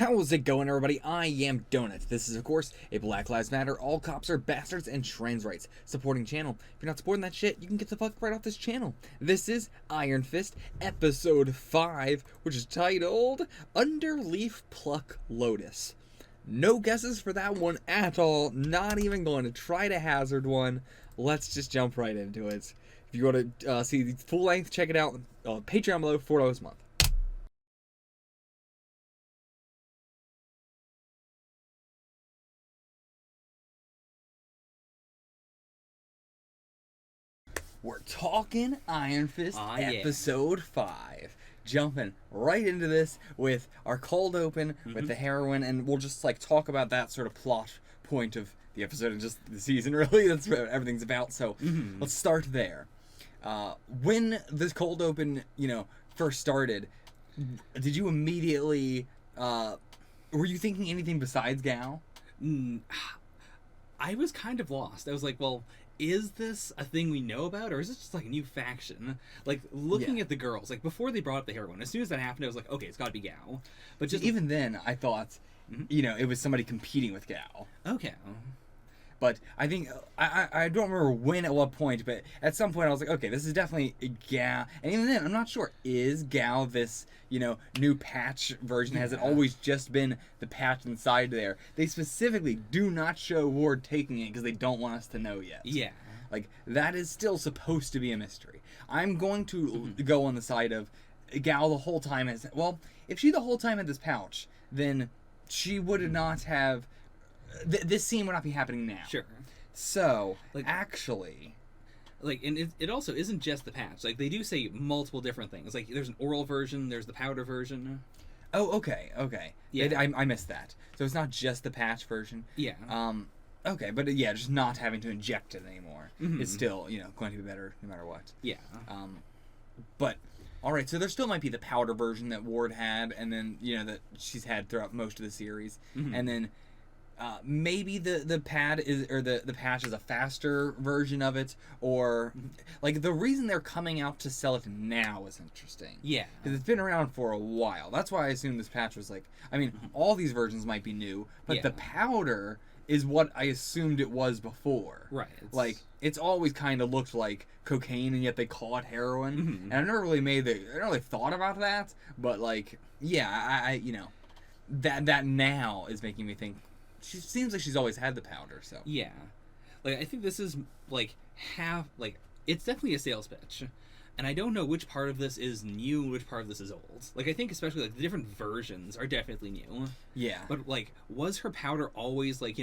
How's it going, everybody? I am Donut. This is, of course, a Black Lives Matter, all cops are bastards, and trans rights supporting channel. If you're not supporting that shit, you can get the fuck right off this channel. This is Iron Fist, episode 5, which is titled Underleaf Pluck Lotus. No guesses for that one at all. Not even going to try to hazard one. Let's just jump right into it. If you want to see the full length, check it out. Patreon below, $4 a month. We're talking Iron Fist, episode 5. Jumping right into this with our cold open with the heroine, and we'll just like talk about that sort of plot point of the episode and just the season, really. That's what everything's about. So let's start there. When this cold open, first started, did you immediately, were you thinking anything besides Gal? I was kind of lost. I was like, well, is this a thing we know about, or is this just like a new faction? Like, looking at the girls, like, before they brought up the heroine, as soon as that happened, I was like, okay, it's gotta be Gal. But just even then, I thought, it was somebody competing with Gal. Okay. But I think, I don't remember when, at what point, but at some point I was like, okay, this is definitely Gal. And even then, I'm not sure, is Gal this, new patch version? Has it always just been the patch inside there? They specifically do not show Ward taking it because they don't want us to know yet. Yeah. Like, that is still supposed to be a mystery. I'm going to go on the side of Gal the whole time has, well, if she the whole time had this pouch, then she would not have... this scene would not be happening now. Sure. So, like, actually... Like, and it also isn't just the patch. Like, they do say multiple different things. Like, there's an oral version, there's the powder version. Oh, okay. Yeah. I missed that. So it's not just the patch version. Yeah. Okay, but yeah, just not having to inject it anymore is still, going to be better no matter what. Yeah. But... Alright, so there still might be the powder version that Ward had, and then, that she's had throughout most of the series. And then... maybe the pad is, or the patch is a faster version of it, or like the reason they're coming out to sell it now is interesting. Yeah, because it's been around for a while. That's why I assume this patch was like. I mean, all these versions might be new, but the powder is what I assumed it was before. Right. Like it's always kind of looked like cocaine, and yet they call it heroin. And I've never really I never really thought about that, but like, yeah, I that now is making me think. She seems like she's always had the powder, so... Yeah. Like, I think this is, like, it's definitely a sales pitch. And I don't know which part of this is new and which part of this is old. Like, I think especially, like, the different versions are definitely new. Yeah. But, like, was her powder always, like,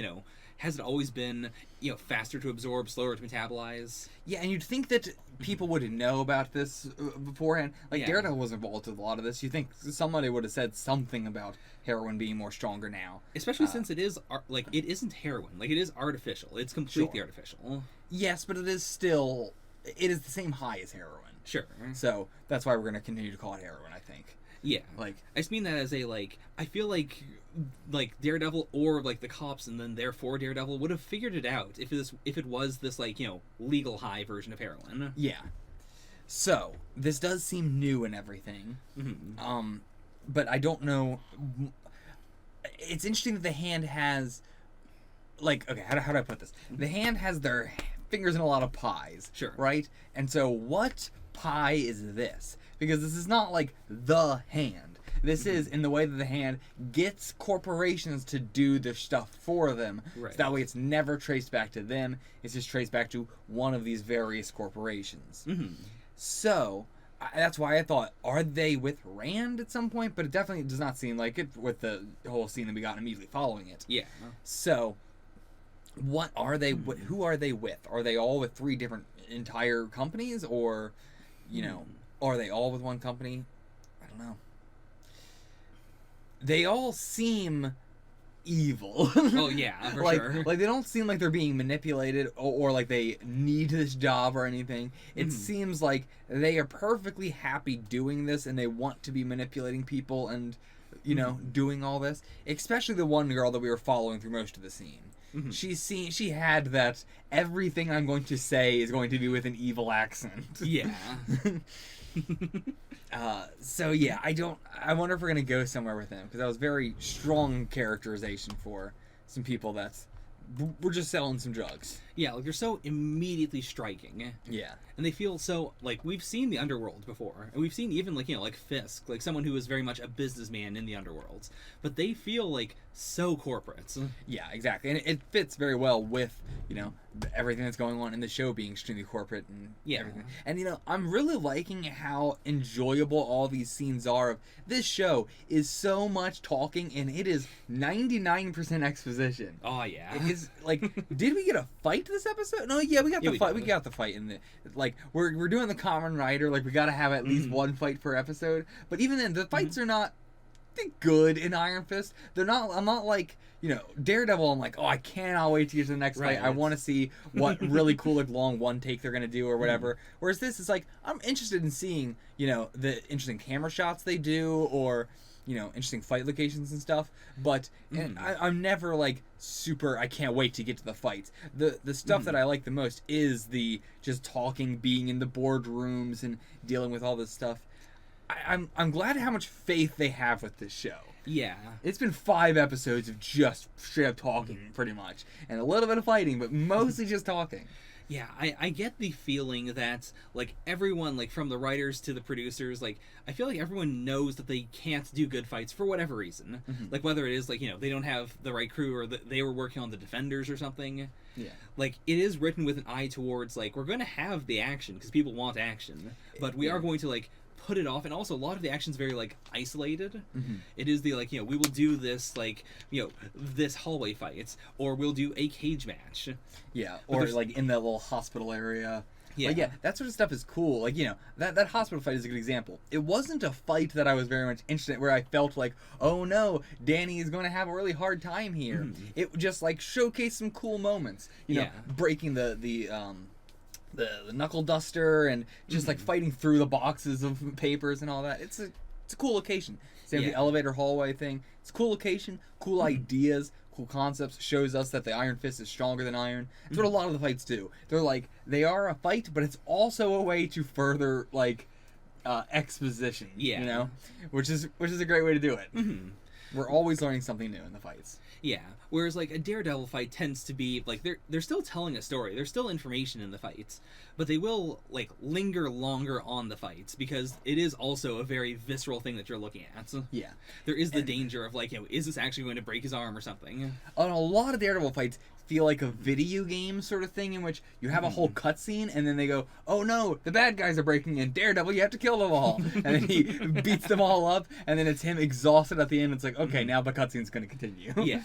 has it always been, faster to absorb, slower to metabolize? Yeah, and you'd think that people would know about this beforehand. Like, Daredevil was involved with a lot of this. You think somebody would have said something about heroin being more stronger now. Especially since it is, like, it isn't heroin. Like, it is artificial. It's completely artificial. Yes, but it is still... It is the same high as heroin. Sure. So, that's why we're going to continue to call it heroin, I think. Yeah. Like... I just mean that as a, like... I feel like Daredevil or, like, the cops and then therefore Daredevil would have figured it out if it was this, like, legal high version of heroin. Yeah. So, this does seem new and everything. But I don't know... It's interesting that the hand has... Like, okay, how do I put this? The hand has their fingers in a lot of pies. Sure. Right? And so what pie is this? Because this is not like the hand. This is in the way that the hand gets corporations to do their stuff for them. Right. So that way it's never traced back to them. It's just traced back to one of these various corporations. So... that's why I thought, are they with Rand at some point? But it definitely does not seem like it with the whole scene that we got immediately following it. Yeah. So, what are they? Who are they with? Are they all with 3 different entire companies, or, are they all with one company? I don't know. They all seem evil. Oh yeah, for sure. Like they don't seem like they're being manipulated or like they need this job or anything. It seems like they are perfectly happy doing this and they want to be manipulating people and doing all this. Especially the one girl that we were following through most of the scene. She had that everything I'm going to say is going to be with an evil accent. Yeah. So yeah, I wonder if we're gonna go somewhere with him because that was very strong characterization for some people that's we're just selling some drugs. Yeah, like they're so immediately striking. Yeah. And they feel so, like, we've seen the underworld before, and we've seen even, like, like Fisk, like someone who is very much a businessman in the underworld, but they feel like so corporate. Yeah, exactly, and it fits very well with everything that's going on in the show being extremely corporate and everything. And I'm really liking how enjoyable all these scenes are. This show is so much talking, and it is 99% exposition. Oh yeah. It is like, did we get a fight this episode? No, yeah, we got the fight. We got the fight in the we're doing the Kamen Rider. Like we got to have at least one fight per episode. But even then, the fights are not good in Iron Fist. They're not. I'm not like Daredevil. I'm like, oh, I cannot wait to get to the next fight. I want to see what really cool like long one take they're gonna do or whatever. Whereas this is like, I'm interested in seeing the interesting camera shots they do or interesting fight locations and stuff, but I'm never like super, I can't wait to get to the fights. The stuff that I like the most is the just talking, being in the boardrooms and dealing with all this stuff. I'm glad how much faith they have with this show. Yeah. It's been 5 episodes of just straight up talking, pretty much, and a little bit of fighting, but mostly just talking. Yeah, I get the feeling that, like, everyone, like, from the writers to the producers, like, I feel like everyone knows that they can't do good fights for whatever reason. Like, whether it is, like, they don't have the right crew or they were working on the Defenders or something. Yeah. Like, it is written with an eye towards, like, we're going to have the action because people want action, but we are going to, like, put it off. And also a lot of the action's very like isolated. It is the like we will do this like this hallway fights, or we'll do a cage match, or like in that little hospital area. That sort of stuff is cool. Like that hospital fight is a good example. It wasn't a fight that I was very much interested in, where I felt like, oh no, Danny is going to have a really hard time here. It just like showcased some cool moments, breaking the knuckle duster and just like fighting through the boxes of papers and all that. It's a cool location. Same with the elevator hallway thing. It's a cool location, cool ideas, cool concepts. Shows us that the Iron Fist is stronger than Iron. That's what a lot of the fights do. They're like, they are a fight, but it's also a way to further like exposition. Which is a great way to do it. We're always learning something new in the fights. Yeah, whereas like a Daredevil fight tends to be like they're still telling a story. There's still information in the fights, but they will like linger longer on the fights because it is also a very visceral thing that you're looking at. Yeah, there is the danger of like is this actually going to break his arm or something? On a lot of Daredevil fights feel like a video game sort of thing in which you have a whole cutscene and then they go, oh no, the bad guys are breaking in. Daredevil, you have to kill them all. And then he beats them all up and then it's him exhausted at the end. It's like, okay, now the cutscene's going to continue. Yeah.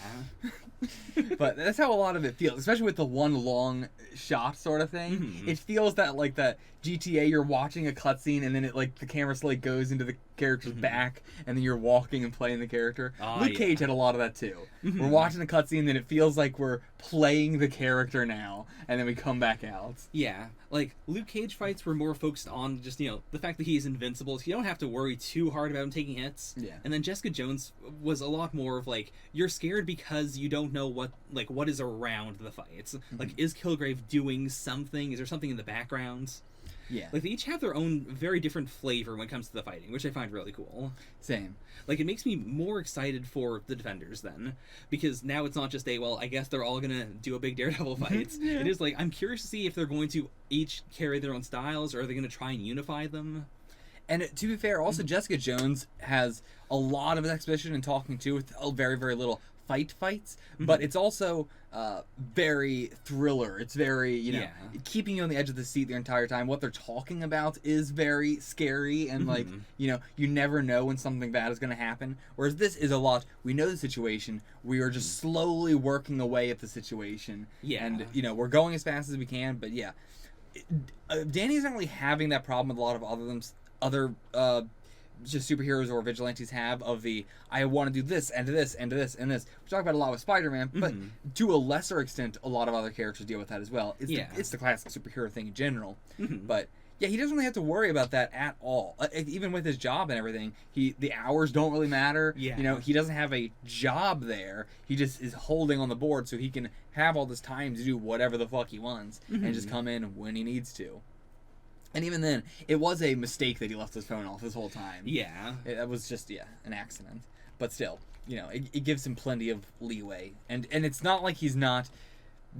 But that's how a lot of it feels, especially with the one long shot sort of thing. It feels that like that GTA, you're watching a cutscene and then it like the camera slowly goes into the character's back and then you're walking and playing the character. Luke Cage had a lot of that too. We're watching the cutscene and it feels like we're playing the character now and then we come back out. Yeah, like Luke Cage fights were more focused on just the fact that he's invincible, so you don't have to worry too hard about him taking hits. And then Jessica Jones was a lot more of like, you're scared because you don't know what is around the fights. Like, is Kilgrave doing something? Is there something in the background? Like, they each have their own very different flavor when it comes to the fighting, which I find really cool. Same. Like, it makes me more excited for the Defenders then, because now it's not just I guess they're all gonna do a big Daredevil fight. It is like, I'm curious to see if they're going to each carry their own styles, or are they going to try and unify them? And to be fair, also Jessica Jones has a lot of exposition and talking to with very, very little fights, but it's also very thriller. It's very, keeping you on the edge of the seat the entire time. What they're talking about is very scary and like, you never know when something bad is going to happen. Whereas this is a lot, we know the situation, we are just slowly working away at the situation. And, we're going as fast as we can, but Danny's not really having that problem with a lot of other just superheroes or vigilantes have of the, I want to do this and this and this and this. We talk about a lot with Spider-Man, but to a lesser extent, a lot of other characters deal with that as well. It's the classic superhero thing in general. But yeah, he doesn't really have to worry about that at all. Even with his job and everything, the hours don't really matter. He doesn't have a job there. He just is holding on the board so he can have all this time to do whatever the fuck he wants and just come in when he needs to. And even then, it was a mistake that he left his phone off this whole time. Yeah. That was just, an accident. But still, it gives him plenty of leeway. And it's not like he's not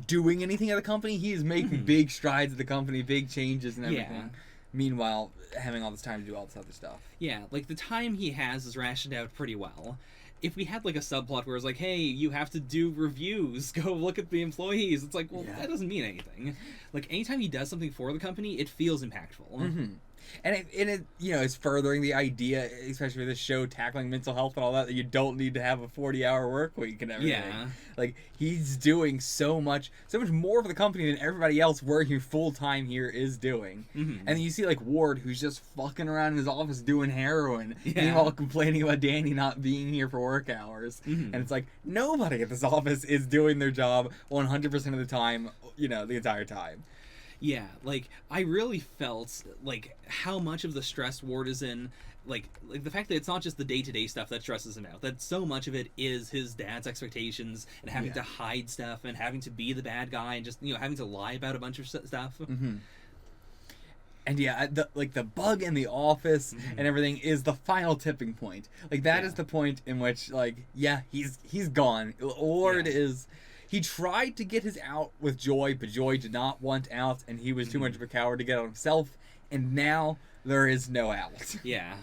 doing anything at the company. He is making big strides at the company, big changes and everything. Yeah. Meanwhile, having all this time to do all this other stuff. Yeah, like, the time he has is rationed out pretty well. If we had, like, a subplot where it's like, hey, you have to do reviews, go look at the employees, it's like, well, that doesn't mean anything. Like, anytime he does something for the company, it feels impactful. Mm-hmm. And it is furthering the idea, especially with this show tackling mental health and all that you don't need to have a 40-hour work week and everything. Yeah. Like, he's doing so much more for the company than everybody else working full-time here is doing. Mm-hmm. And then you see, like, Ward, who's just fucking around in his office doing heroin. Yeah. Meanwhile, complaining about Danny not being here for work hours. Mm-hmm. And it's like, nobody at this office is doing their job 100% of the time, the entire time. Yeah, like, I really felt, like, how much of the stress Ward is in, like the fact that it's not just the day-to-day stuff that stresses him out, that so much of it is his dad's expectations and having to hide stuff and having to be the bad guy and just, having to lie about a bunch of stuff. Mm-hmm. And the bug in the office and everything is the final tipping point. Like, that is the point in which, like, he's gone. Ward is... He tried to get his out with Joy, but Joy did not want out, and he was too much of a coward to get out himself, and now there is no out. Yeah.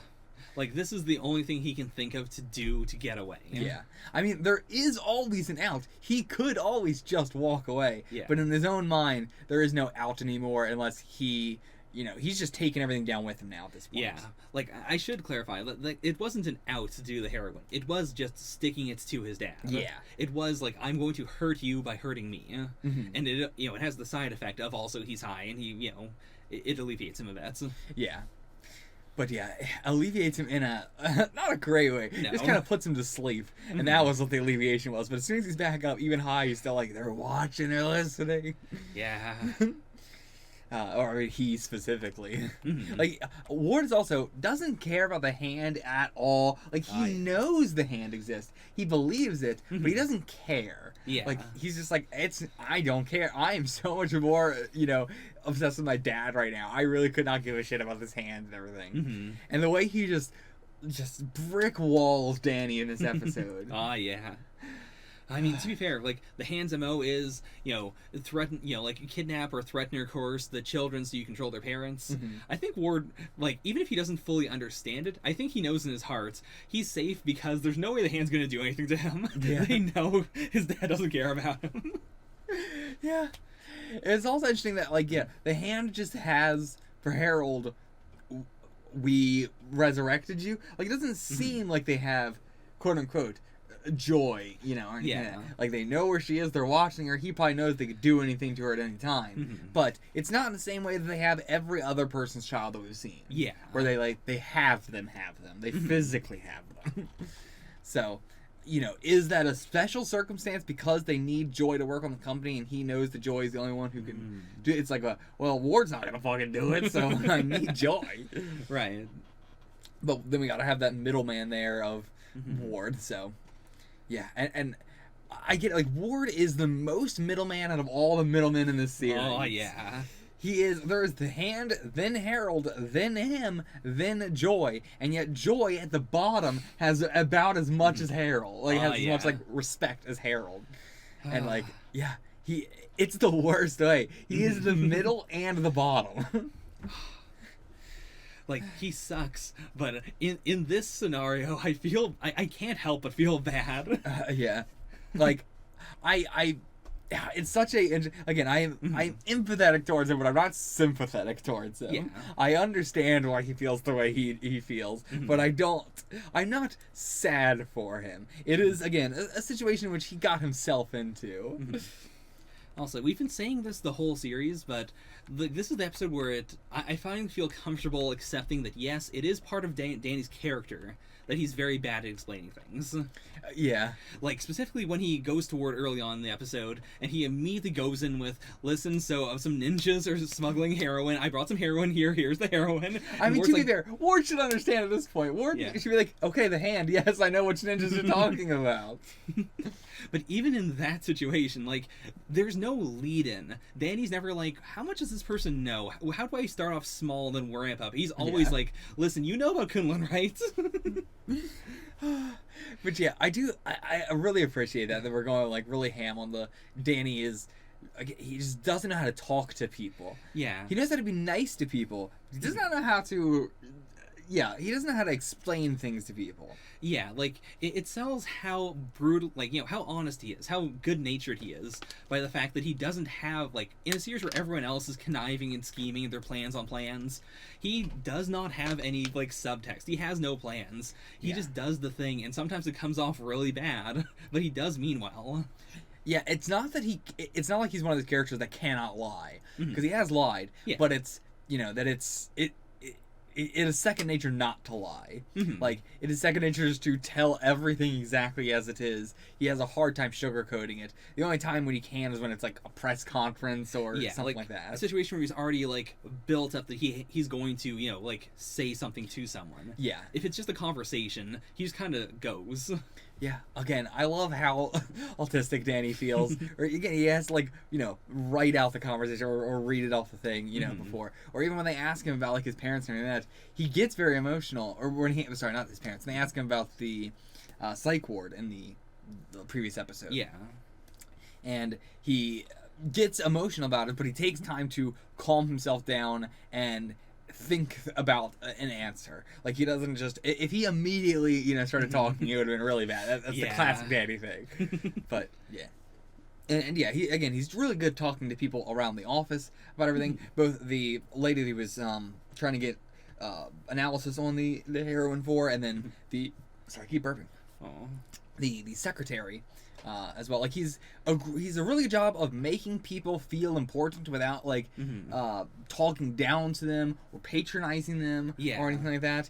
Like, this is the only thing he can think of to do to get away. Yeah. I mean, there is always an out. He could always just walk away. Yeah. But in his own mind, there is no out anymore unless he... he's just taking everything down with him now at this point. Yeah. Like, I should clarify, like, it wasn't an out to do the heroin. It was just sticking it to his dad. Yeah. It was like, I'm going to hurt you by hurting me. Mm-hmm. And it, it has the side effect of also he's high and he, it alleviates him of that. So. Yeah. But yeah, it alleviates him in a, not a great way. No. Just kind of puts him to sleep. And that was what the alleviation was. But as soon as he's back up, even high, he's still like, they're watching, they're listening. Yeah. Or he specifically. Mm-hmm. Like, Ward also doesn't care about the hand at all. Like, he knows the hand exists. He believes it, but he doesn't care. Yeah. Like, he's just like, I don't care. I am so much more, obsessed with my dad right now. I really could not give a shit about this hand and everything. Mm-hmm. And the way he just brick walls Danny in this episode. Yeah. I mean, to be fair, like, the hand's MO is, threaten, like, kidnap or threaten or coerce the children so you control their parents. Mm-hmm. I think Ward, like, even if he doesn't fully understand it, I think he knows in his heart he's safe because there's no way the hand's going to do anything to him. Yeah. They know his dad doesn't care about him. Yeah. It's also interesting that, like, the hand just has, for Harold, we resurrected you. Like, it doesn't seem like they have, quote-unquote, joy, or anything like that. Like, they know where she is, they're watching her, he probably knows they could do anything to her at any time. But it's not in the same way that they have every other person's child that we've seen. Yeah. Where they have them. They physically have them. So, is that a special circumstance because they need Joy to work on the company and he knows that Joy is the only one who can do it? It's like, Ward's not gonna fucking do it, so I need Joy. Right. But then we gotta have that middleman there of Ward, so... Yeah, and I get it, like, Ward is the most middleman out of all the middlemen in this series. Oh, yeah. He is, there's the hand, then Harold, then him, then Joy, and yet Joy at the bottom has about as much as Harold. Like, has as much, like, respect as Harold. And, like, it's the worst way. He is the middle and the bottom. Like, he sucks, but in this scenario, I can't help but feel bad. Yeah. Like, it's such a, again, I'm empathetic towards him, but I'm not sympathetic towards him. Yeah. I understand why he feels the way he feels, but I'm not sad for him. It is, again, a situation in which he got himself into. Also, we've been saying this the whole series, but this is the episode where I finally feel comfortable accepting that, yes, it is part of Danny's character that he's very bad at explaining things. Yeah. Like, specifically when he goes to Ward early on in the episode, and he immediately goes in with, listen, so some ninjas are smuggling heroin. I brought some heroin here. Here's the heroin. I mean, Ward's to be fair, Ward should understand at this point. Ward Yeah. should be like, okay, the hand. Yes, I know which ninjas you're talking about. But even in that situation, like, there's no lead-in. Danny's never like, how much does this person know? How do I start off small and then ramp up? He's always Yeah. like, listen, you know about Kunlun, right? But yeah, I really appreciate that we're going like really ham on the Danny is. He just doesn't know how to talk to people. Yeah. He knows how to be nice to people. He does not know how to. Yeah, he doesn't know how to explain things to people. Yeah, like, it sells how brutal, like, you know, how honest he is, how good-natured he is, by the fact that he doesn't have, like, in a series where everyone else is conniving and scheming and their plans on plans, he does not have any, like, subtext. He has no plans. He just does the thing, and sometimes it comes off really bad, but he does mean well. Yeah, it's not like he's one of those characters that cannot lie, Mhm. because he has lied, Yeah. but it's, you know, that it is second nature not to lie. Mhm. Like, it is second nature just to tell everything exactly as it is. He has a hard time sugarcoating it. The only time when he can is when it's like a press conference or something like that. A situation where he's already, like, built up that he's going to, you know, like, say something to someone. Yeah. If it's just a conversation, he just kind of goes. Yeah, again, I love how autistic Danny feels. Or again, he has to, like, you know, write out the conversation or read it off the thing, you know, before. Or even when they ask him about, like, his parents and everything like that, he gets very emotional. Or when sorry, not his parents. When they ask him about the psych ward in the previous episode. Yeah. And he gets emotional about it, but he takes time to calm himself down and think about an answer. Like, he doesn't just, if he immediately, you know, started talking, it would have been really bad. That's the classic Danny thing. But yeah, and yeah, he's really good talking to people around the office about everything. Both the lady that he was trying to get analysis on the heroin for, and then sorry, keep burping. Oh. The secretary as well. Like, he's a really good job of making people feel important without, like, talking down to them or patronizing them or anything like that.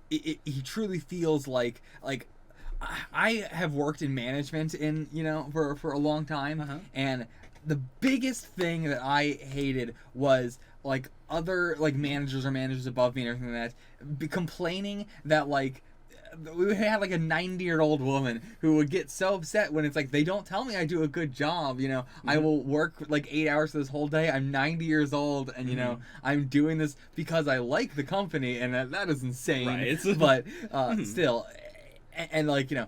He truly feels like I have worked in management for a long time, and the biggest thing that I hated was, like, other, like, managers or managers above me and everything like that complaining that, like, we had like a 90-year-old woman who would get so upset when it's like, they don't tell me I do a good job, you know. I will work like 8 hours this whole day. I'm 90 years old, and you know, I'm doing this because I like the company, and that is insane. Right. But still, and like, you know,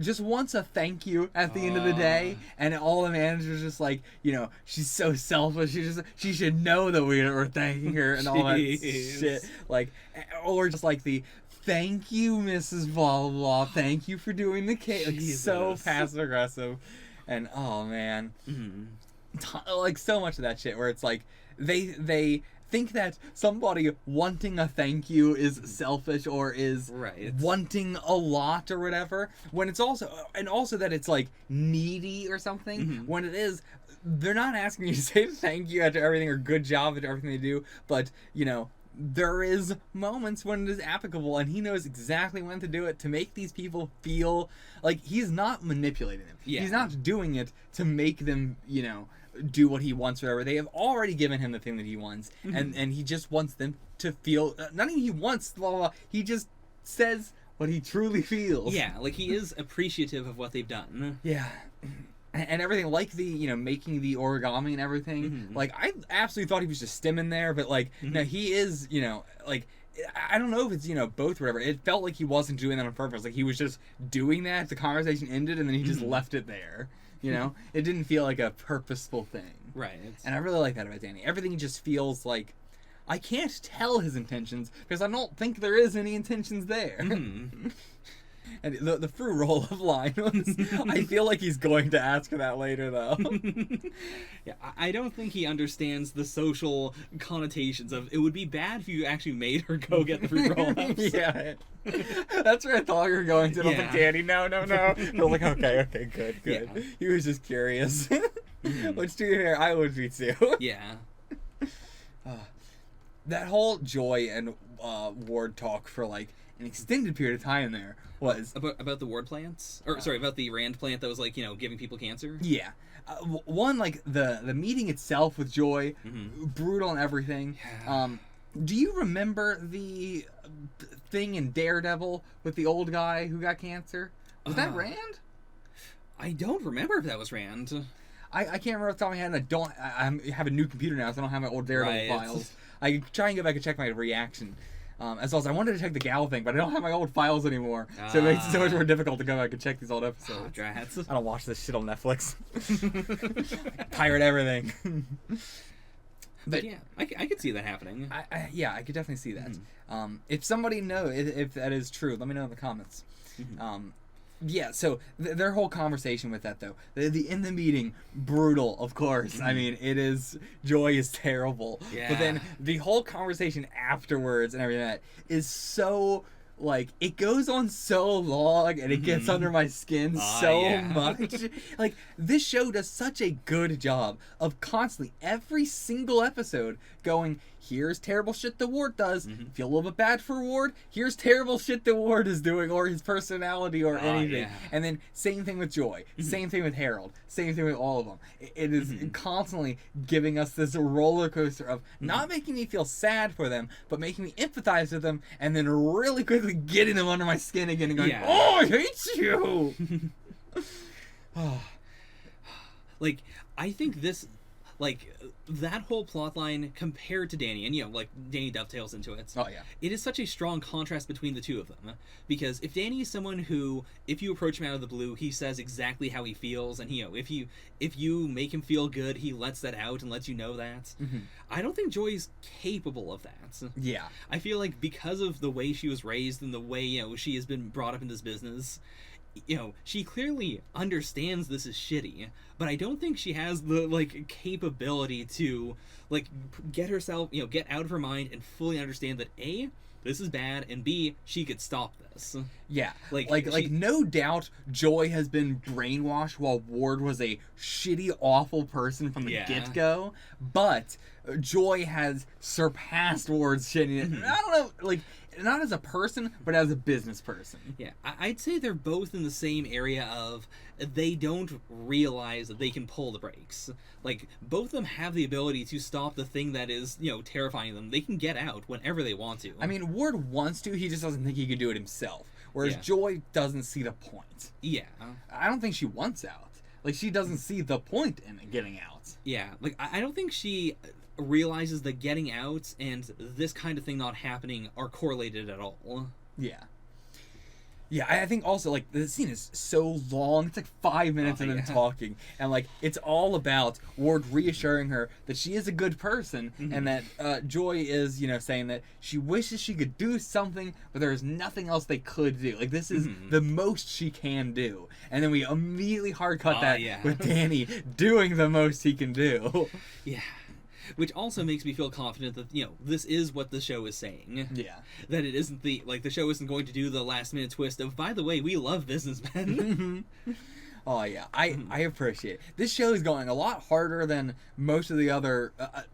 just wants a thank you at the end of the day, and all the managers just like, you know, she's so selfish. She should know that we're thanking her and all that shit. Like, or just like the thank you, Mrs. Blah blah blah. Thank you for doing the cake. Like, so passive aggressive, and oh man, like so much of that shit where it's like they think that somebody wanting a thank you is selfish or is wanting a lot or whatever, when it's also that it's like needy or something, when it is, they're not asking you to say thank you after everything or good job at everything they do, but you know, there is moments when it is applicable, and he knows exactly when to do it to make these people feel like he's not manipulating them. He's not doing it to make them, you know, do what he wants or whatever. They have already given him the thing that he wants, and he just wants them to feel, not even he wants, blah, blah, blah, he just says what he truly feels. Yeah, like, he is appreciative of what they've done. Yeah. And everything, like the, you know, making the origami and everything. Like, I absolutely thought he was just stimming there, but like, no, he is, you know, like, I don't know if it's, you know, both or whatever. It felt like he wasn't doing that on purpose. Like, he was just doing that, the conversation ended, and then he just left it there. You know? It didn't feel like a purposeful thing. Right. And I really like that about Danny. Everything just feels like, I can't tell his intentions, because I don't think there is any intentions there. And the fruit roll of line was, I feel like he's going to ask for that later, though. Yeah, I don't think he understands the social connotations of, it would be bad if you actually made her go get the fruit roll-ups. Yeah. That's where I thought you were going to. I was like, Danny, no. I was like, okay, good. Yeah. He was just curious. Which, to be fair, I would be too. Yeah. That whole Joy and Ward talk for, like, an extended period of time there was about the ward plants, or sorry, about the Rand plant that was like giving people cancer. Yeah. One, like the meeting itself with Joy, brutal and everything. Yeah. Do you remember the thing in Daredevil with the old guy who got cancer? Was that Rand? I don't remember if that was Rand. I can't remember off the top of my head, and I have a new computer now, so I don't have my old Daredevil files. I can try and go back and check my reaction. As well as I wanted to check the Gal thing, but I don't have my old files anymore, so it makes it so much more difficult to go back and check these old episodes. Drats. I don't watch this shit on Netflix. Pirate everything. But yeah, I could see that happening. Yeah, I could definitely see that. If somebody knows if that is true, let me know in the comments. Yeah, so their whole conversation with that, though, in the meeting, brutal, of course. I mean, it is, Joy is terrible. Yeah. But then the whole conversation afterwards and everything that is so, like, it goes on so long and it gets under my skin so much. Like, this show does such a good job of constantly, every single episode, going, here's terrible shit the Ward does. Feel a little bit bad for Ward. Here's terrible shit the Ward is doing, or his personality, or anything. Yeah. And then same thing with Joy. Same thing with Harold. Same thing with all of them. It is constantly giving us this roller coaster of not making me feel sad for them, but making me empathize with them, and then really quickly getting them under my skin again and going, oh, I hate you! Like, I think this, like, that whole plot line compared to Danny, and like Danny dovetails into it. Oh yeah. It is such a strong contrast between the two of them, because if Danny is someone who, if you approach him out of the blue, he says exactly how he feels, and if you make him feel good, he lets that out and lets you know that. I don't think Joy's capable of that. Yeah. I feel like because of the way she was raised and the way she has been brought up in this business, she clearly understands this is shitty, but I don't think she has the, like, capability to, like, get herself, get out of her mind and fully understand that A, this is bad, and B, she could stop this. Yeah. Like no doubt Joy has been brainwashed while Ward was a shitty, awful person from the get-go, but Joy has surpassed Ward's shittiness. I don't know, like, not as a person, but as a business person. Yeah, I'd say they're both in the same area of they don't realize that they can pull the brakes. Like, both of them have the ability to stop the thing that is, terrifying them. They can get out whenever they want to. I mean, Ward wants to, he just doesn't think he can do it himself. Whereas Joy doesn't see the point. Yeah. I don't think she wants out. Like, she doesn't see the point in getting out. Yeah, like, I don't think she realizes that getting out and this kind of thing not happening are correlated at all. Yeah. Yeah, I think also, like, the scene is so long. It's like 5 minutes of them talking. And, like, it's all about Ward reassuring her that she is a good person and that Joy is, saying that she wishes she could do something, but there is nothing else they could do. Like, this is the most she can do. And then we immediately hard cut that with Danny doing the most he can do. Yeah. Which also makes me feel confident that, this is what the show is saying. Yeah. That it isn't the show isn't going to do the last minute twist of, by the way, we love businessmen. Oh, yeah. I appreciate it. This show is going a lot harder than most of the other,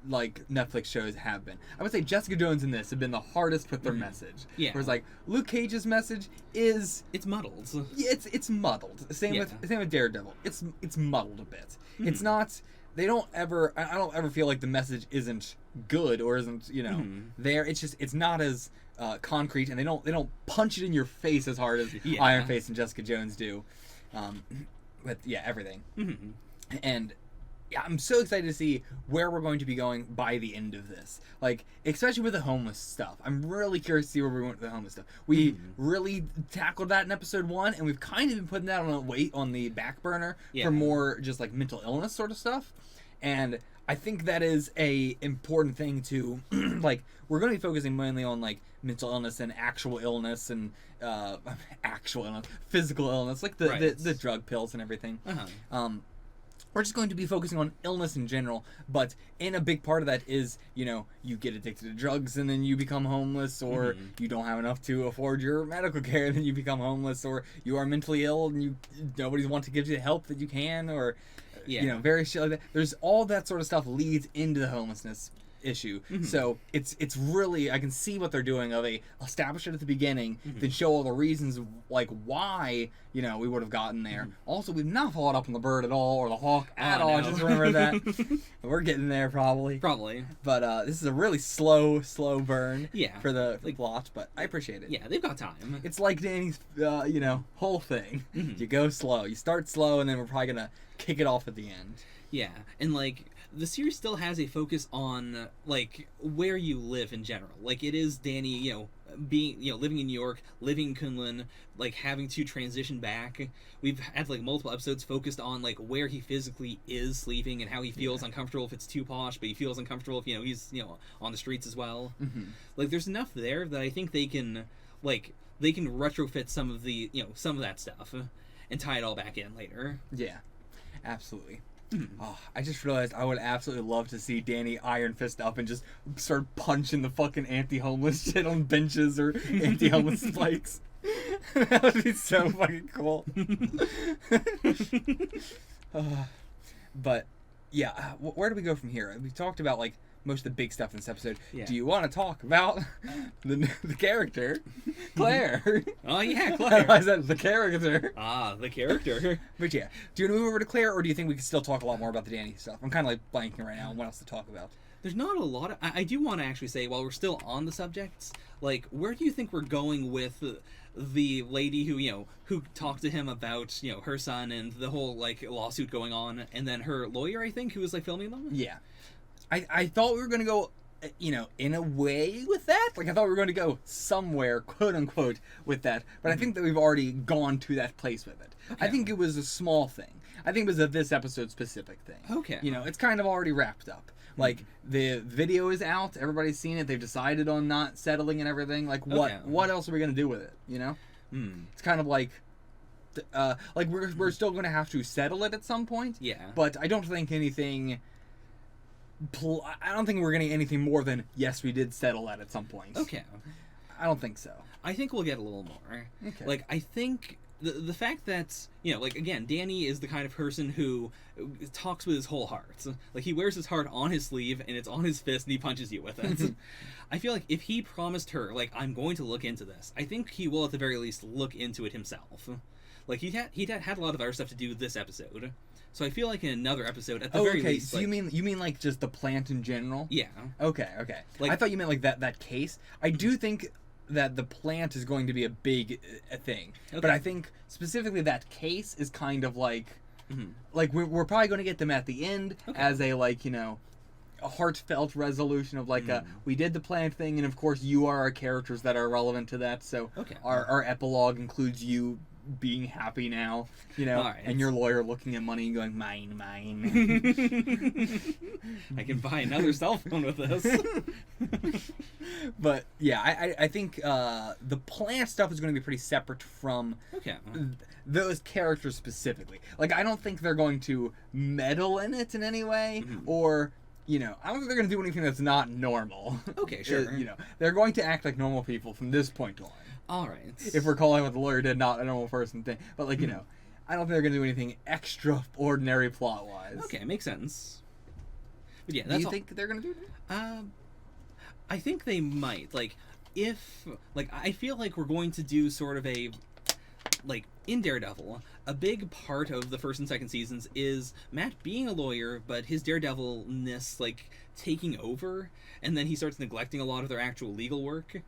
Netflix shows have been. I would say Jessica Jones and this have been the hardest with their message. Yeah. Whereas, Luke Cage's message is... It's muddled. Yeah, it's muddled. Same with Daredevil. It's muddled a bit. It's not... I don't ever feel like the message isn't good or isn't, there. It's just, it's not as concrete, and they don't punch it in your face as hard as Iron Fist and Jessica Jones do. With, everything. And, I'm so excited to see where we're going to be going by the end of this. Like, especially with the homeless stuff. I'm really curious to see where we went with the homeless stuff. We really tackled that in episode 1, and we've kind of been putting that on the back burner for more just, like, mental illness sort of stuff. And I think that is a important thing to, we're going to be focusing mainly on, mental illness and actual illness and, physical illness, like the drug pills and everything. We're just going to be focusing on illness in general, but in a big part of that is, you get addicted to drugs and then you become homeless, or you don't have enough to afford your medical care and then you become homeless, or you are mentally ill and nobody wants to give you the help that you can, or... various shit like that. There's all that sort of stuff leads into the homelessness issue. So it's really, I can see what they're doing of establish it at the beginning, then show all the reasons like why we would have gotten there. Also, we've not followed up on the bird at all or the hawk at all. No. Just remember that. We're getting there probably. But this is a really slow burn. Yeah. For the plot, but I appreciate it. Yeah, they've got time. It's like Danny's whole thing. You go slow. You start slow, and then we're probably gonna kick it off at the end. Yeah, and like the series still has a focus on like where you live in general. Like it is Danny, being living in New York, living in Kunlun, like having to transition back. We've had like multiple episodes focused on like where he physically is sleeping and how he feels uncomfortable if it's too posh, but he feels uncomfortable if he's on the streets as well. Like there's enough there that I think they can retrofit some of the some of that stuff and tie it all back in later. Yeah, absolutely. Oh, I just realized I would absolutely love to see Danny Iron Fist up and just start punching the fucking anti-homeless shit on benches or anti-homeless spikes. That would be so fucking cool. But yeah, where do we go from here? We talked about like most of the big stuff in this episode. Yeah. Do you want to talk about the character, Claire? Oh yeah, Claire. I said the character. Ah, the character. But yeah, do you want to move over to Claire, or do you think we can still talk a lot more about the Danny stuff? I'm kind of like blanking right now on what else to talk about. There's not a lot of... I do want to actually say, while we're still on the subjects, like, where do you think we're going with the lady who talked to him about, her son and the whole, like, lawsuit going on, and then her lawyer, I think, who was, like, filming them? Yeah. I thought we were going to go, in a way with that. Like, I thought we were going to go somewhere, quote-unquote, with that. But I think that we've already gone to that place with it. Okay. I think it was a small thing. I think it was a this episode specific thing. Okay. It's kind of already wrapped up. Like, the video is out, everybody's seen it, they've decided on not settling and everything. Like, what else are we going to do with it, It's kind of like we're still going to have to settle it at some point. Yeah. But I don't think anything... I don't think we're getting anything more than, yes, we did settle that at some point. Okay. I don't think so. I think we'll get a little more. Okay. Like, I think... The fact that, like, again, Danny is the kind of person who talks with his whole heart. Like, he wears his heart on his sleeve, and it's on his fist, and he punches you with it. I feel like if he promised her, like, I'm going to look into this, I think he will, at the very least, look into it himself. Like, he'd had a lot of other stuff to do this episode. So I feel like in another episode, at the very least... So you mean like just the plant in general? Yeah. Okay. Like, I thought you meant like that case. I do think that the plant is going to be a big thing. Okay. But I think specifically that case is kind of like... Like, we're probably going to get them at the end as a, like, a heartfelt resolution of, like, we did the plant thing, and of course you are our characters that are relevant to that, so our epilogue includes you being happy now, right, and your lawyer looking at money and going, mine. I can buy another cell phone with this. But, yeah, I think the plant stuff is going to be pretty separate from those characters specifically. Like, I don't think they're going to meddle in it in any way, or... I don't think they're going to do anything that's not normal. Okay, sure. They're going to act like normal people from this point on. All right. If we're calling what the lawyer did not a normal person thing. But, like, I don't think they're going to do anything extraordinary plot-wise. Okay, makes sense. But yeah, do you think they're going to do that? I think they might. Like, I feel like we're going to do sort of a... Like, in Daredevil, a big part of the first and second seasons is Matt being a lawyer, but his daredevilness, like, taking over, and then he starts neglecting a lot of their actual legal work.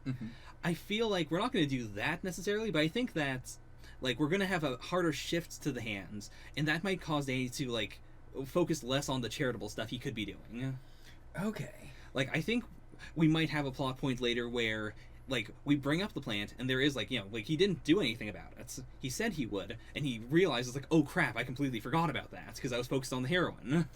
I feel like we're not going to do that necessarily, but I think that, like, we're going to have a harder shift to the hands, and that might cause Danny to, like, focus less on the charitable stuff he could be doing. Okay. Like, I think we might have a plot point later where... Like, we bring up the plant, and there is, like, like, he didn't do anything about it. He said he would, and he realizes, like, oh, crap, I completely forgot about that, because I was focused on the heroin.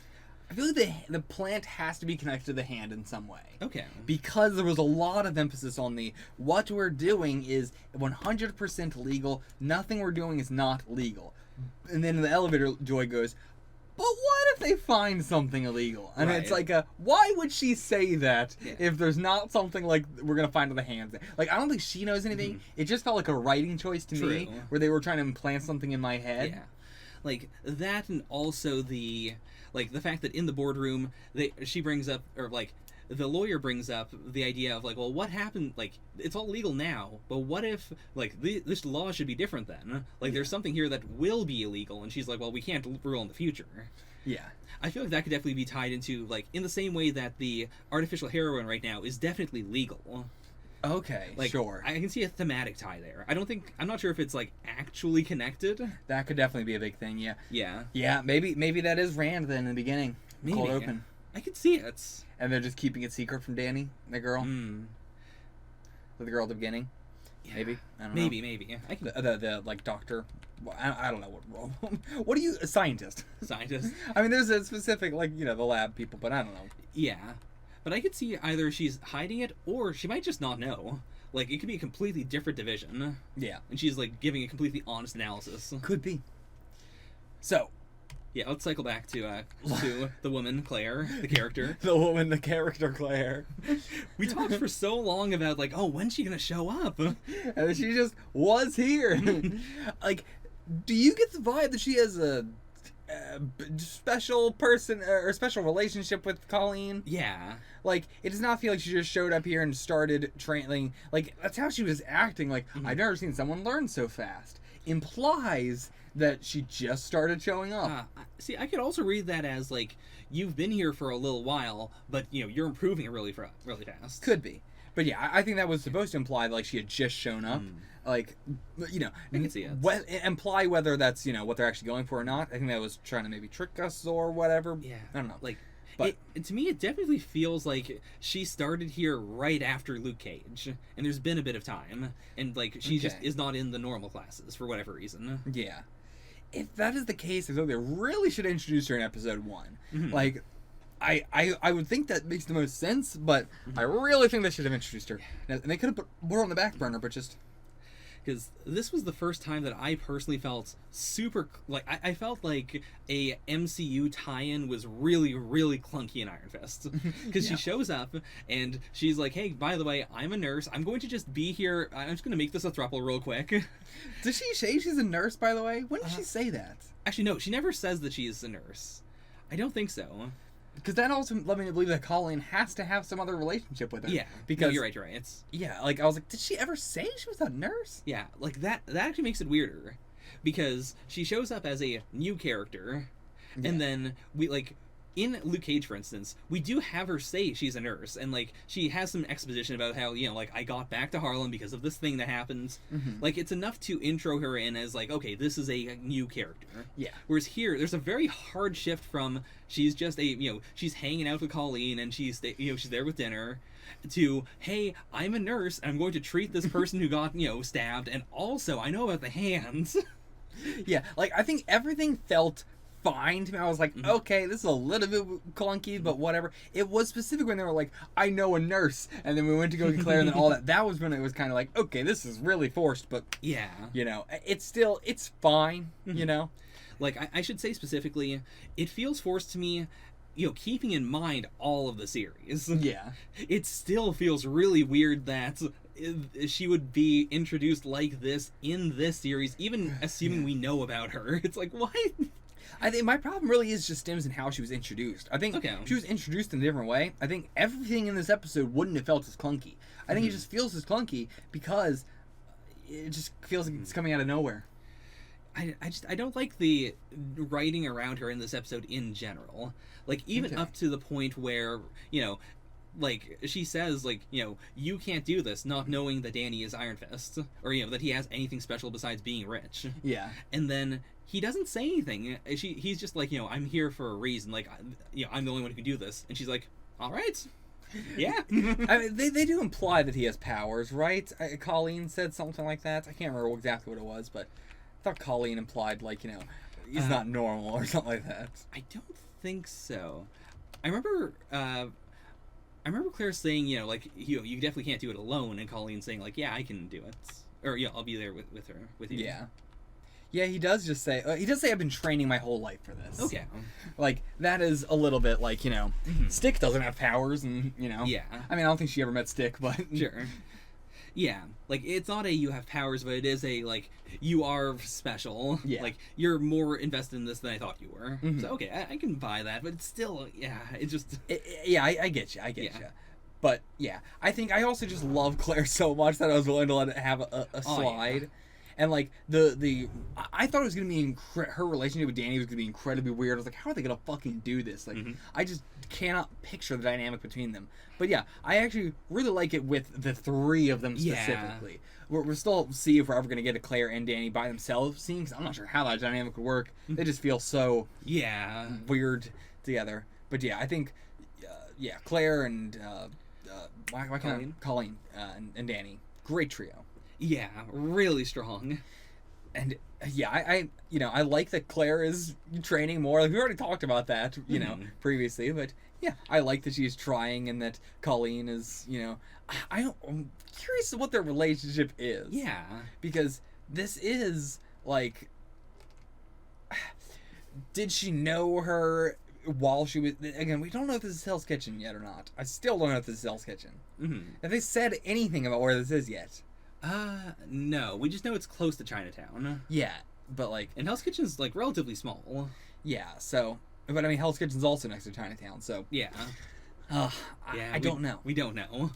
I feel like the plant has to be connected to the hand in some way. Okay. Because there was a lot of emphasis on what we're doing is 100% legal, nothing we're doing is not legal. And then in the elevator, Joy goes... But what if they find something illegal? And it's like, why would she say that if there's not something like we're going to find on the hands? Like, I don't think she knows anything. It just felt like a writing choice to me, where they were trying to implant something in my head. Yeah. Like, that and also the fact that in the boardroom, she brings up, or, like, the lawyer brings up the idea of like, well, what happened? Like, it's all legal now, but what if like this law should be different then? Like, there's something here that will be illegal, and she's like, well, we can't rule in the future. Yeah. I feel like that could definitely be tied into like in the same way that the artificial heroin right now is definitely legal. Okay, Like, sure. I can see a thematic tie there. I'm not sure if it's like actually connected. That could definitely be a big thing. Yeah. Yeah, Yeah. Maybe that is Rand then in the beginning. maybe. Cold open. I could see it. And they're just keeping it secret from Dany, the girl. Mm. The girl at the beginning. Yeah. Maybe. I don't know. Maybe. I can The like doctor. Well, I don't know what role. What are you? A scientist. scientist. I mean, there's a specific like the lab people, but I don't know. Yeah, but I could see either she's hiding it or she might just not know. Like, it could be a completely different division. Yeah. And she's like giving a completely honest analysis. Could be. So. Yeah, let's cycle back to the woman Claire, the character. The woman, the character Claire. We talked for so long about like, oh, when's she gonna show up? And she just was here. Like, do you get the vibe that she has a special person or special relationship with Colleen? Yeah. Like, it does not feel like she just showed up here and started training. Like, that's how she was acting. Like, I've never seen someone learn so fast. Implies that she just started showing up. See, I could also read that as like, you've been here for a little while, but you're improving it really fast. Could be. But yeah, I think that was supposed to imply like she had just shown up. Like, I can see it. Imply whether that's, what they're actually going for or not. I think that was trying to maybe trick us or whatever. Yeah. I don't know. Like, but to me, it definitely feels like she started here right after Luke Cage, and there's been a bit of time, and like she just is not in the normal classes for whatever reason. Yeah. If that is the case, I think they really should introduce her in episode 1. Like, I would think that makes the most sense, but I really think they should have introduced her. And they could have put her on the back burner, but just... Because this was the first time that I personally felt super... Like, I felt like a MCU tie-in was really, really clunky in Iron Fist. Because she shows up, and she's like, hey, by the way, I'm a nurse. I'm going to just be here. I'm just going to make this a throuple real quick. Does she say she's a nurse, by the way? When did she say that? Actually, no. She never says that she's a nurse. I don't think so. Because that also led me to believe that Colleen has to have some other relationship with her. Yeah, because no, you're right. It's like I was like, did she ever say she was a nurse? Yeah, like that actually makes it weirder, because she shows up as a new character, and then we like in Luke Cage, for instance, we do have her say she's a nurse, and like she has some exposition about how like I got back to Harlem because of this thing that happened. Like it's enough to intro her in as like, okay, this is a new character. Yeah. Whereas here, there's a very hard shift from she's just a she's hanging out with Colleen and she's she's there with dinner, to hey, I'm a nurse and I'm going to treat this person who got stabbed, and also I know about the hands. Yeah, like I think everything felt fine to me. I was like, okay, this is a little bit clunky, but whatever. It was specific when they were like, I know a nurse, and then we went to go get Claire, and then all that. That was when it was kind of like, okay, this is really forced, but yeah, it's fine, Like I should say specifically, it feels forced to me. Keeping in mind all of the series. Yeah. It still feels really weird that she would be introduced like this in this series, even assuming we know about her. It's like, what? I think my problem really is just stems in how she was introduced. I think she was introduced in a different way. I think everything in this episode wouldn't have felt as clunky. I think it just feels as clunky because it just feels like it's coming out of nowhere. I don't like the writing around her in this episode in general. Like, even up to the point where, like, she says, like, you can't do this, not knowing that Dany is Iron Fist, or, that he has anything special besides being rich. Yeah. And then he doesn't say anything. He's just like, I'm here for a reason. Like, I'm the only one who can do this. And she's like, all right. Yeah. I mean, they do imply that he has powers, right? Colleen said something like that. I can't remember exactly what it was, but I thought Colleen implied, like, he's not normal or something like that. I don't think so. I remember Claire saying, like, you definitely can't do it alone, and Colleen saying, like, yeah, I can do it. Or, I'll be there with you. Yeah. Yeah, he does just say, I've been training my whole life for this. Okay. Like, that is a little bit like, Stick doesn't have powers, and, Yeah. I mean, I don't think she ever met Stick, but... Sure. Yeah, like it's not a you have powers, but it is a like you are special. Yeah. Like you're more invested in this than I thought you were. Mhm. So okay, I can buy that, but it's still, yeah, it just Yeah, I get you. I get Yeah. you. But yeah, I think I also just love Claire so much that I was willing to let it have a Oh, yeah. slide. And like I thought it was gonna be her relationship with Danny was gonna be incredibly weird. I was like, how are they gonna fucking do this? Like, Mhm. I just cannot picture the dynamic between them. But yeah, I actually really like it with the three of them Yeah. specifically. We're still see if we're ever gonna get a Claire and Danny by themselves scene, 'cause I'm not sure how that dynamic would work. They just feel so yeah. weird together. But yeah, I think yeah, Claire and why can't Colleen and Danny, great trio. Yeah, really strong. And yeah, I like that Claire is training more. Like, we already talked about that, previously. But yeah, I like that she's trying, and that Colleen is, I'm curious what their relationship is. Yeah. Because this is like, did she know her while she was? Again, we don't know if this is Hell's Kitchen yet or not. I still don't know if this is Hell's Kitchen. Mm-hmm. Have they said anything about where this is yet? No, we just know it's close to Chinatown. Yeah, but like, And Hell's Kitchen's like relatively small. yeah. So, but I mean, Hell's Kitchen's also next to Chinatown. So, Yeah. I don't know. We don't know.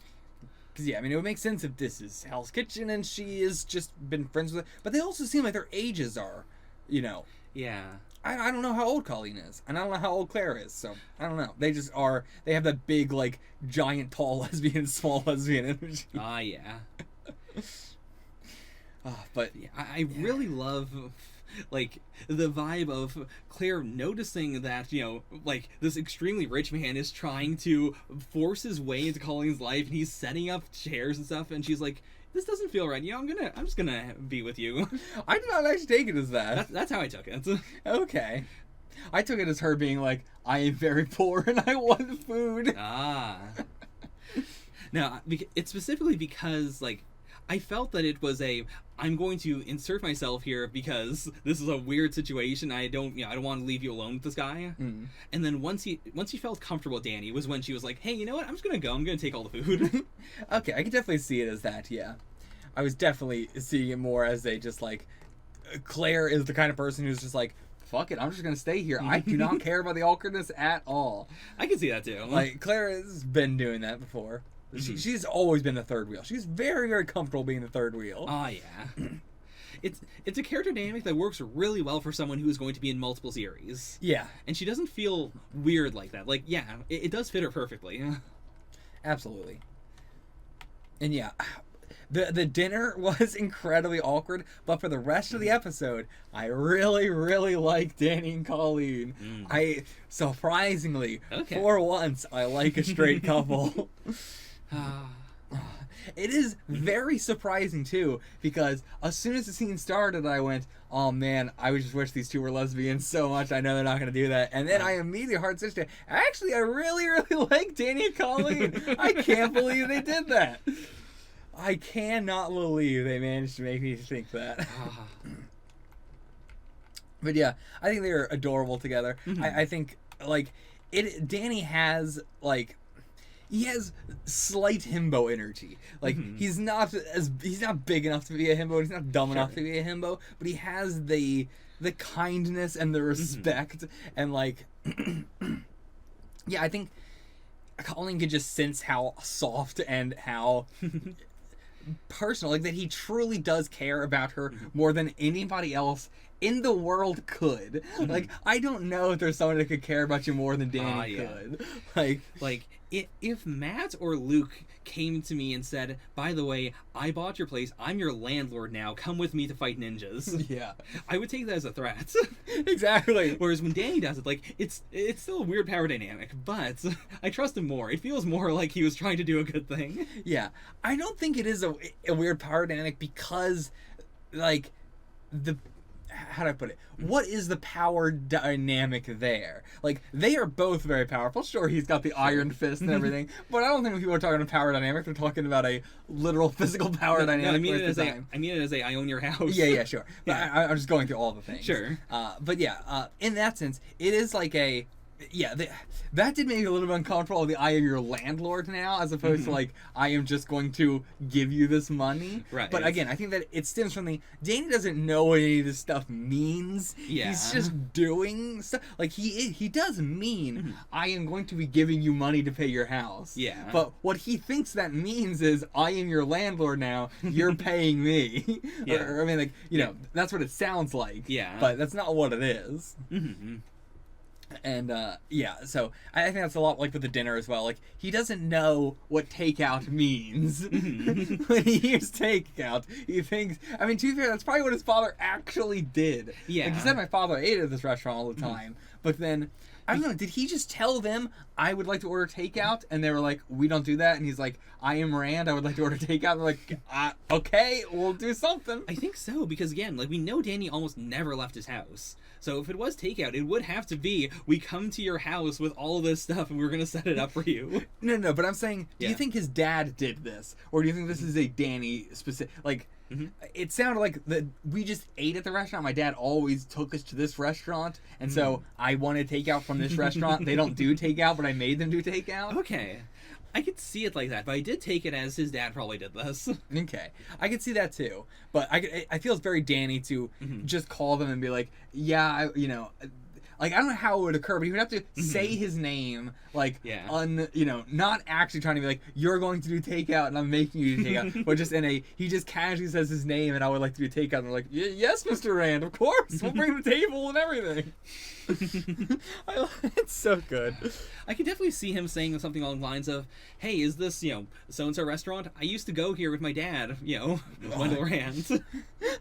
Because yeah, I mean, it would make sense if this is Hell's Kitchen and she has just been friends with it. But they also seem like their ages are, Yeah. I don't know how old Colleen is, and I don't know how old Claire is. So I don't know. They just are. They have that big, like, giant, tall lesbian, small lesbian energy. Yeah. But Yeah, I really love like the vibe of Claire noticing that like this extremely rich man is trying to force his way into Colleen's life, and he's setting up chairs and stuff, and she's like, this doesn't feel right. I'm just gonna be with you. I did not actually take it as that. That's how I took it. Okay. I took it as her being like, I am very poor and I want food. Now it's specifically because like I felt that it was I'm going to insert myself here because this is a weird situation. I don't want to leave you alone with this guy. Mm. And then once he felt comfortable with Danny was when she was like, hey, you know what? I'm just gonna go. I'm gonna take all the food. Okay, I can definitely see it as that. Yeah, I was definitely seeing it more as a just like, Claire is the kind of person who's just like, fuck it, I'm just gonna stay here. I do not care about the awkwardness at all. I can see that too. Like, Claire has been doing that before. She's always been the third wheel. She's very, very comfortable being the third wheel. Oh yeah. It's a character dynamic that works really well for someone who is going to be in multiple series. Yeah, And she doesn't feel weird like that. Like, yeah, it does fit her perfectly. absolutely. And yeah, the dinner was incredibly awkward, but for the rest of the episode, I really, really like Danny and Colleen. I surprisingly, for once, I like a straight couple. It is very surprising too, because as soon as the scene started, I went, oh man, I would just wish these two were lesbians so much. I know they're not going to do that. And then I immediately hard switched to, actually, I really, really like Danny and Colleen. I can't believe they did that. I cannot believe they managed to make me think that. But yeah, I think they're adorable together. I think, like, Danny has, like, he has slight himbo energy. Like, he's not big enough to be a himbo, he's not dumb enough to be a himbo, but he has the kindness and the respect, and like, yeah, I think Colleen could just sense how soft and how personal, like, that he truly does care about her more than anybody else in the world could. Like, I don't know if there's someone that could care about you more than Danny could. Like, if Matt or Luke came to me and said, by the way, I bought your place, I'm your landlord now, come with me to fight ninjas. Yeah. I would take that as a threat. Exactly. Whereas when Danny does it, like, it's still a weird power dynamic, but I trust him more. It feels more like he was trying to do a good thing. Yeah. I don't think it is a weird power dynamic because, like, how do I put it? What is the power dynamic there? Like, they are both very powerful. Sure, he's got the iron fist and everything, but I don't think when people are talking about power dynamic, they're talking about a literal physical power dynamic. I mean it as I own your house. Yeah, sure. But I'm just going through all the things. Sure. But yeah, in that sense, it is like a, Yeah, that did make me a little bit uncomfortable. The I am your landlord now, as opposed to like I am just going to give you this money. Right. But again, I think that it stems from the Danny doesn't know what any of this stuff means. Yeah. He's just doing stuff. Like he does mean I am going to be giving you money to pay your house. Yeah. But what he thinks that means is I am your landlord now. You're paying me. Yeah. Or, I mean, like you know, that's what it sounds like. Yeah. But that's not what it is. Mm-hmm. And yeah, so I think that's a lot like with the dinner as well. Like he doesn't know what takeout means. When he hears takeout, he thinks. I mean, to be fair, that's probably what his father actually did. Yeah. Like he said, my father ate at this restaurant all the time. But then I don't know. Did he just tell them I would like to order takeout, and they were like, we don't do that? And he's like, I am Rand. I would like to order takeout. And they're like, okay, we'll do something. I think so, because again, like we know Danny almost never left his house. So if it was takeout, it would have to be we come to your house with all this stuff and we're gonna set it up for you. No, but I'm saying, do you Yeah. think his dad did this, or do you think this is a Danny specific? Like, it sounded like that we just ate at the restaurant. My dad always took us to this restaurant, and so I wanted takeout from this restaurant. They don't do takeout, but I made them do takeout. Okay. I could see it like that, but I did take it as his dad probably did this. Okay, I could see that too, but I feel it's very Danny to just call them and be like, yeah, you know. Like, I don't know how it would occur, but he would have to say his name, like, Yeah. you know, not actually trying to be like, you're going to do takeout and I'm making you do takeout, but just he just casually says his name and I would like to do takeout, and they're like, yes, Mr. Rand, of course, we'll bring the table and everything. It's so good. I could definitely see him saying something along the lines of, hey, is this, so-and-so restaurant? I used to go here with my dad, Wendell Rand.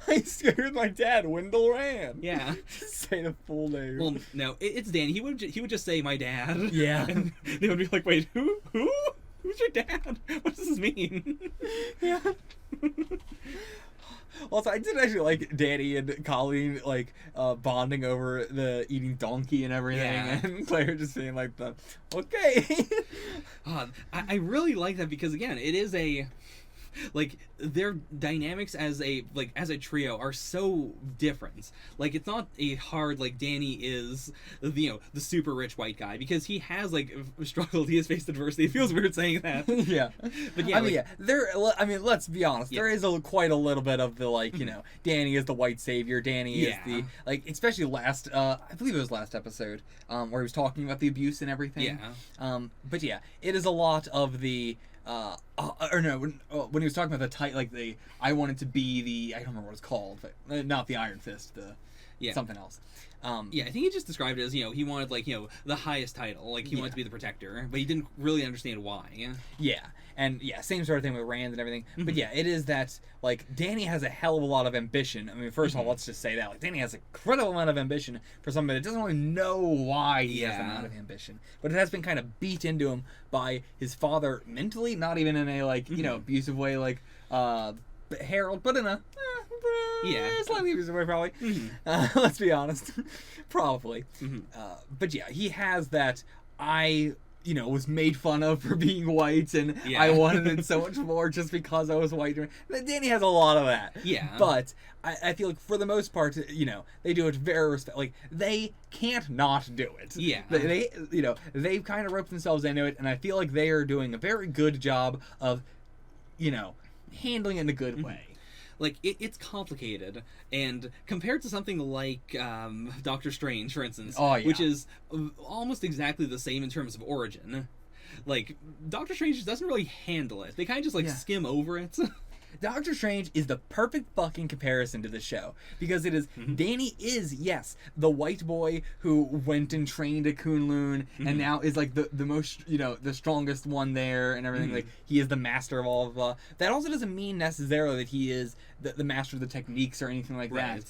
I scared with my dad, Wendell Rand. Yeah. Say the full name. Well, no, it's Danny. He would just say my dad. Yeah. And they would be like, wait, who? Who's your dad? What does this mean? Yeah. Also, I did actually like Danny and Colleen bonding over the eating donkey and everything, Yeah. and Claire just being like, okay. I really like that because again, it is their dynamics as a trio are so different. Like, it's not a hard Danny is the super rich white guy, because he has struggled, he has faced adversity. It feels weird saying that. Yeah. But yeah, I mean, let's be honest. Yeah. There is quite a little bit of the Danny is the white savior. Danny is Yeah. the especially last I believe it was last episode where he was talking about the abuse and everything. Yeah. But yeah, it is a lot of the. When he was talking about the I wanted to be the, I don't remember what it's called, but not the Iron Fist, something else. Yeah, I think he just described it as, he wanted, the highest title. He wanted to be the protector, but he didn't really understand why. Yeah, and yeah, same sort of thing with Rand and everything. But yeah, it is that, Danny has a hell of a lot of ambition. I mean, first of all, let's just say that. Danny has a incredible amount of ambition for somebody that doesn't really know why he has that amount of ambition. But it has been kind of beat into him by his father mentally, not even in a, abusive way Harold, but in a slightly abusive way, probably. Let's be honest. Probably. But yeah, he has that I was made fun of for being white, and I wanted it so much more just because I was white. Danny has a lot of that. Yeah. But I feel like for the most part, they do it very they can't not do it. Yeah. They've kind of roped themselves into it, and I feel like they are doing a very good job of, handling it in a good way. It's complicated, and compared to something like Doctor Strange, for instance, which is almost exactly the same in terms of origin, Doctor Strange doesn't really handle it. They kind of just skim over it. Doctor Strange is the perfect fucking comparison to the show, because it is Danny is, yes, the white boy who went and trained at Kunlun and now is the most, the strongest one there and everything. He is the master of all of that. Also doesn't mean necessarily that he is the master of the techniques or anything like that.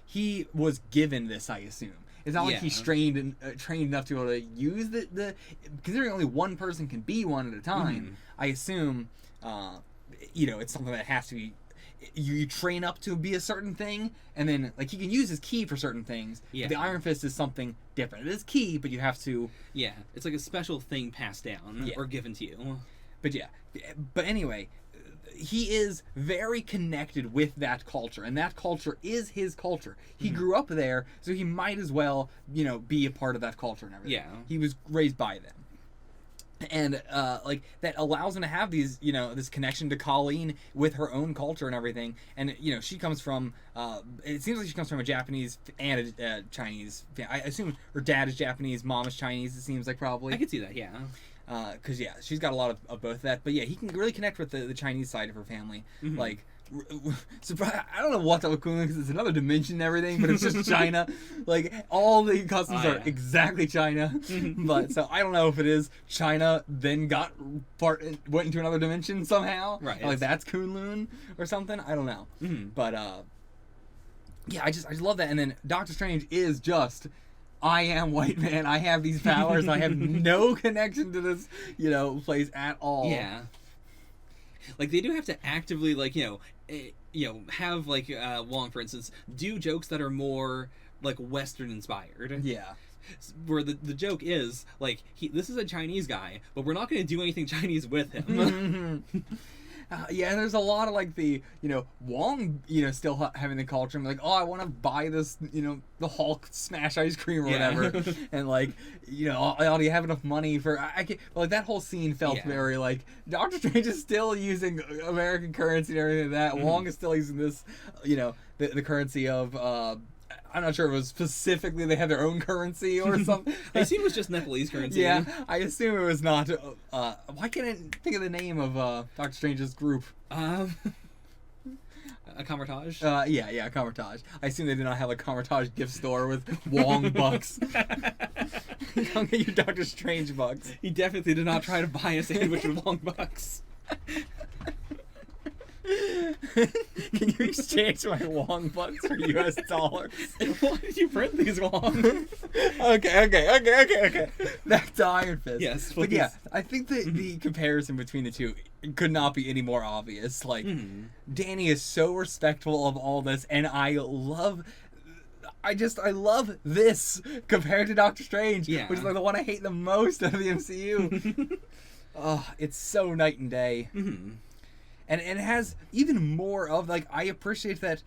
He was given this, I assume. It's not like he's trained enough to be able to use the considering only one person can be one at a time. I assume it's something that has to be, you train up to be a certain thing, and then he can use his ki for certain things. Yeah. The Iron Fist is something different. It is ki, but you have to. Yeah, it's like a special thing passed down or given to you. But yeah, but anyway, he is very connected with that culture, and that culture is his culture. He grew up there, so he might as well, be a part of that culture and everything. Yeah. He was raised by them. And like that allows him to have these, this connection to Colleen with her own culture and everything. And she comes from, it seems like she comes from a Japanese and a Chinese. I assume her dad is Japanese, mom is Chinese. It seems like probably. I could see that, yeah. Because she's got a lot of both of that. But yeah, he can really connect with the Chinese side of her family. Like, I don't know what's up with Kunlun because it's another dimension and everything, but it's just China. Like all the customs are exactly China. But so I don't know if it is China then went into another dimension somehow. Right. Like that's Kunlun or something. I don't know. But yeah, I just love that. And then Doctor Strange is just, I am white man. I have these powers. I have no connection to this, place at all. Yeah. Like they do have to actively, like, have like Wong, for instance, do jokes that are more like Western inspired. Yeah. Where the joke is like this is a Chinese guy, but we're not going to do anything Chinese with him. Yeah, and there's a lot of like the Wong still having the culture. I'm like, oh, I want to buy this the Hulk smash ice cream or whatever, and like I already have enough money for I can like that whole scene felt very like Doctor Strange is still using American currency and everything like that. Wong is still using this the currency of. I'm not sure if it was specifically they had their own currency or something. I assume it was just Nepalese currency. Yeah, I assume it was not. Why can't I think of the name of Doctor Strange's group? A Camartage? Yeah, Camartage. I assume they did not have a Camartage gift store with Wong bucks. Don't get your Doctor Strange bucks. He definitely did not try to buy a sandwich with Wong bucks. Can you exchange my Wong bucks for US dollars? Why did you print these, Wong? Okay. Back to Iron Fist. Yes, but yeah, I think that the comparison between the two could not be any more obvious. Like, Danny is so respectful of all this, and I love this compared to Doctor Strange, which is like the one I hate the most out of the MCU. Oh, it's so night and day. And it has even more of, like, I appreciate that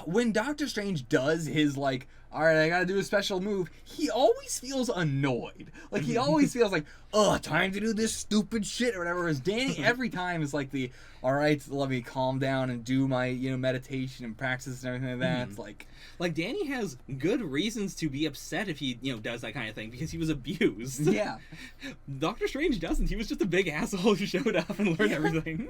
when Doctor Strange does his, like, all right, I gotta do a special move, he always feels annoyed. Like, he always feels like, time to do this stupid shit or whatever. Whereas Danny every time is like all right, let me calm down and do my, meditation and practice and everything like that. It's like Danny has good reasons to be upset if he, does that kind of thing because he was abused. Yeah. Doctor Strange doesn't. He was just a big asshole who showed up and learned everything.